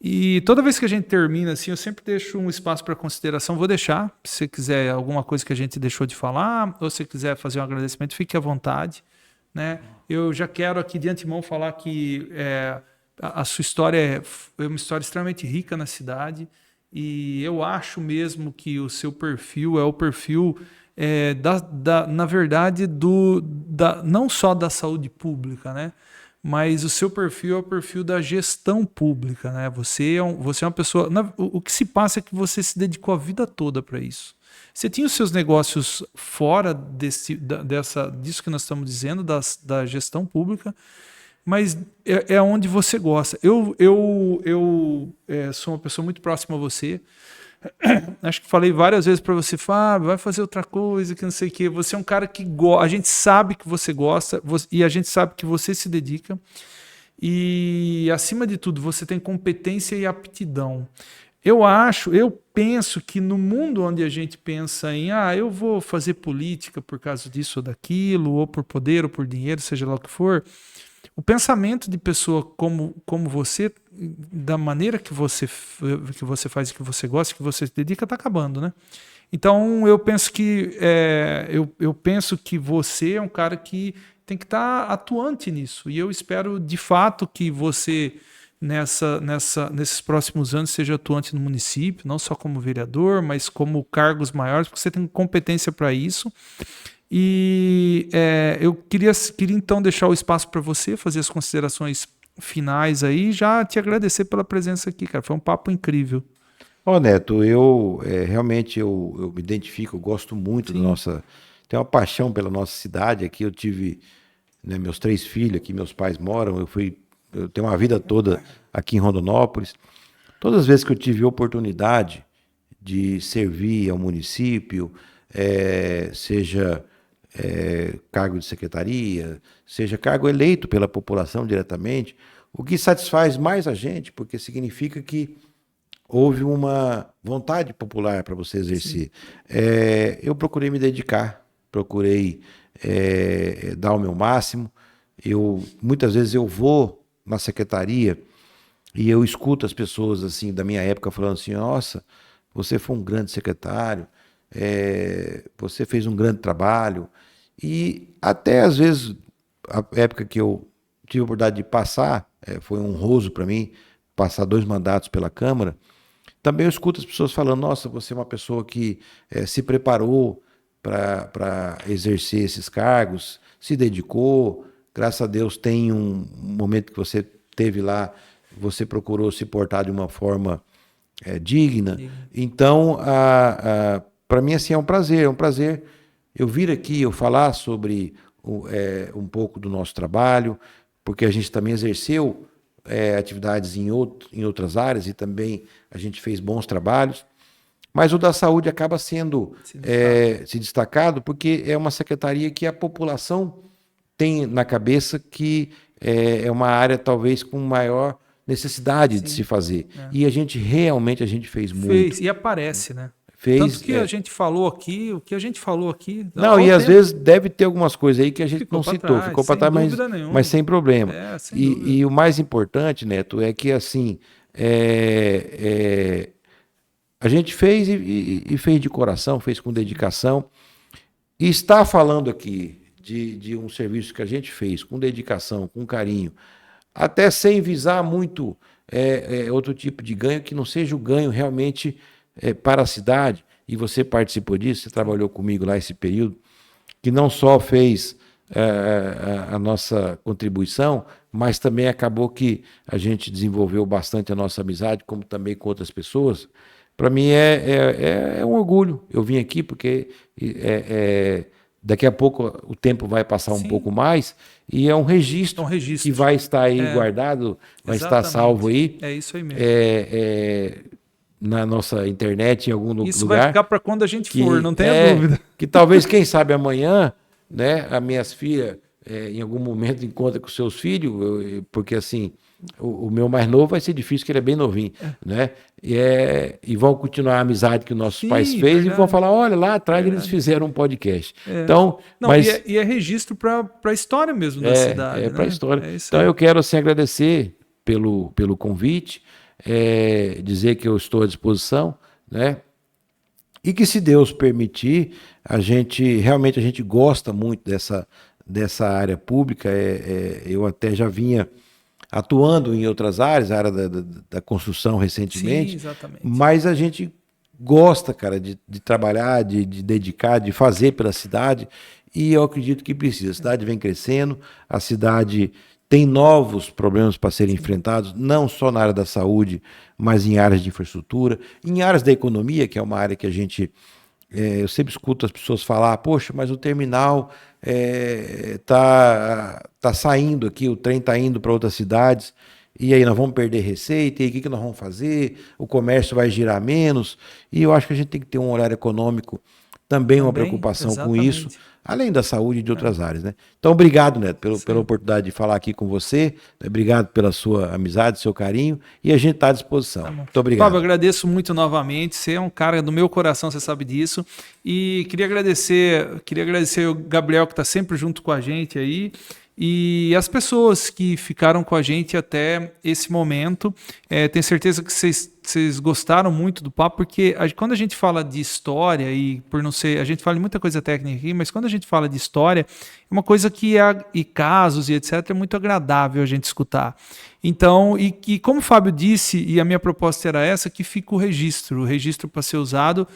S1: E toda vez que a gente termina, assim, eu sempre deixo um espaço para consideração. Vou deixar, se você quiser alguma coisa que a gente deixou de falar, ou se quiser fazer um agradecimento, fique à vontade. Né? Eu já quero aqui de antemão falar que a sua história é uma história extremamente rica na cidade, e eu acho mesmo que o seu perfil é o perfil, na verdade, não só da saúde pública, né? Mas o seu perfil é o perfil da gestão pública, né? Você é uma pessoa... O que se passa é que você se dedicou a vida toda para isso. Você tinha os seus negócios fora disso que nós estamos dizendo, da gestão pública, mas é onde você gosta. Eu sou uma pessoa muito próxima a você. Acho que falei várias vezes para você, Fábio, vai fazer outra coisa, que não sei o quê. Você é um cara que a gente sabe que você gosta e a gente sabe que você se dedica. E, acima de tudo, você tem competência e aptidão. Eu penso que no mundo onde a gente pensa em, eu vou fazer política por causa disso ou daquilo, ou por poder ou por dinheiro, seja lá o que for, o pensamento de pessoa como você, da maneira que você faz, que você gosta, que você se dedica, está acabando, né? Então eu penso que eu penso que você é um cara que tem que estar atuante nisso. E eu espero de fato que você nesses próximos anos seja atuante no município, não só como vereador, mas como cargos maiores, porque você tem competência para isso. E eu queria então deixar o espaço para você fazer as considerações finais aí, e já te agradecer pela presença aqui, cara. Foi um papo incrível.
S2: Neto, realmente eu me identifico, eu gosto muito da nossa. Tenho uma paixão pela nossa cidade. Aqui eu tive, né, meus 3 filhos, aqui meus pais moram, eu tenho uma vida toda aqui em Rondonópolis. Todas as vezes que eu tive oportunidade de servir ao município, seja cargo de secretaria, seja cargo eleito pela população diretamente, o que satisfaz mais a gente, porque significa que houve uma vontade popular para você exercer. Eu procurei me dedicar, procurei dar o meu máximo. Muitas vezes eu vou na secretaria e eu escuto as pessoas assim da minha época falando assim: nossa, você foi um grande secretário, você fez um grande trabalho. E até às vezes, a época que eu tive a oportunidade de passar, foi honroso para mim passar 2 mandatos pela Câmara. Também eu escuto as pessoas falando: nossa, você é uma pessoa que se preparou para exercer esses cargos, se dedicou, graças a Deus tem um momento que você teve lá, você procurou se portar de uma forma digna. Então, para mim, assim, é um prazer eu vir aqui, eu falar sobre um pouco do nosso trabalho, porque a gente também exerceu atividades em outras áreas e também a gente fez bons trabalhos, mas o da saúde acaba sendo se destacado porque é uma secretaria que a população tem na cabeça que é uma área talvez com maior necessidade de se fazer. E a gente realmente fez muito.
S1: E aparece, né?
S2: Fez,
S1: tanto que a gente falou aqui, o que a gente falou aqui...
S2: Não, e às vezes deve ter algumas coisas aí que a gente não citou, ficou para trás, mas sem problema. E o mais importante, Neto, é que assim, a gente fez e fez de coração, fez com dedicação, e está falando aqui de um serviço que a gente fez com dedicação, com carinho, até sem visar muito outro tipo de ganho, que não seja o ganho realmente para a cidade. E você participou disso, você trabalhou comigo lá esse período, que não só fez a nossa contribuição, mas também acabou que a gente desenvolveu bastante a nossa amizade, como também com outras pessoas. Para mim é um orgulho. Eu vim aqui porque daqui a pouco o tempo vai passar um pouco mais e é um registro, que vai estar aí guardado, vai estar salvo aí.
S1: É isso aí mesmo.
S2: Na nossa internet, em algum lugar.
S1: Isso vai ficar para quando a gente for, não tenha dúvida.
S2: Que talvez, quem sabe, amanhã, né, as minhas filhas, em algum momento, encontra com seus filhos, porque assim, o meu mais novo vai ser difícil, porque ele é bem novinho, né? E vão continuar a amizade que os nossos pais fez e vão falar: olha, lá atrás eles fizeram um podcast. Então,
S1: e é registro para a história mesmo da cidade.
S2: Para a história. Então eu quero assim, agradecer pelo convite. Dizer que eu estou à disposição, né? E que, se Deus permitir, a gente gosta muito dessa área pública. Eu até já vinha atuando em outras áreas, a área da construção recentemente.
S1: Sim, exatamente.
S2: Mas a gente gosta, cara, de trabalhar, de dedicar, de fazer pela cidade, e eu acredito que precisa. A cidade vem crescendo, a cidade tem novos problemas para serem enfrentados, não só na área da saúde, mas em áreas de infraestrutura, em áreas da economia, que é uma área que a gente... eu sempre escuto as pessoas falar: poxa, mas o terminal tá saindo aqui, o trem está indo para outras cidades. e aí nós vamos perder receita, e aí o que nós vamos fazer? O comércio vai girar menos, e eu acho que a gente tem que ter um olhar econômico, também uma preocupação com isso,
S1: exatamente.
S2: além da saúde e de outras áreas, né? Então, obrigado, Neto, pela oportunidade de falar aqui com você, obrigado pela sua amizade, seu carinho, e a gente está à disposição.
S1: Tá bom.
S2: Muito obrigado.
S1: Fábio, agradeço muito novamente. Você é um cara do meu coração, você sabe disso. E queria agradecer o Gabriel, que está sempre junto com a gente aí, e as pessoas que ficaram com a gente até esse momento. Tenho certeza que vocês gostaram muito do papo, porque quando a gente fala de história, e por não ser, a gente fala de muita coisa técnica aqui, mas quando a gente fala de história, é uma coisa que e casos e etc, é muito agradável a gente escutar. Então, e como o Fábio disse, e a minha proposta era essa, que fica o registro para ser usado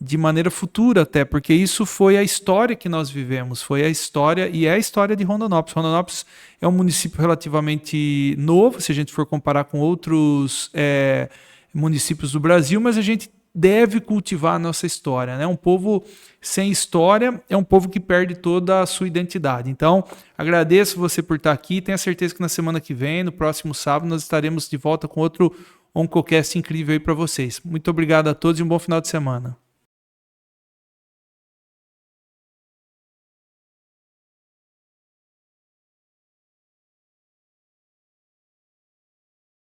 S1: de maneira futura até, porque isso foi a história que nós vivemos, foi a história, e é a história de Rondonópolis. Rondonópolis é um município relativamente novo, se a gente for comparar com outros municípios do Brasil, mas a gente deve cultivar a nossa história, né? Um povo sem história é um povo que perde toda a sua identidade. Então, agradeço você por estar aqui, tenho a certeza que na semana que vem, no próximo sábado, nós estaremos de volta com outro Oncocast incrível aí para vocês. Muito obrigado a todos e um bom final de semana.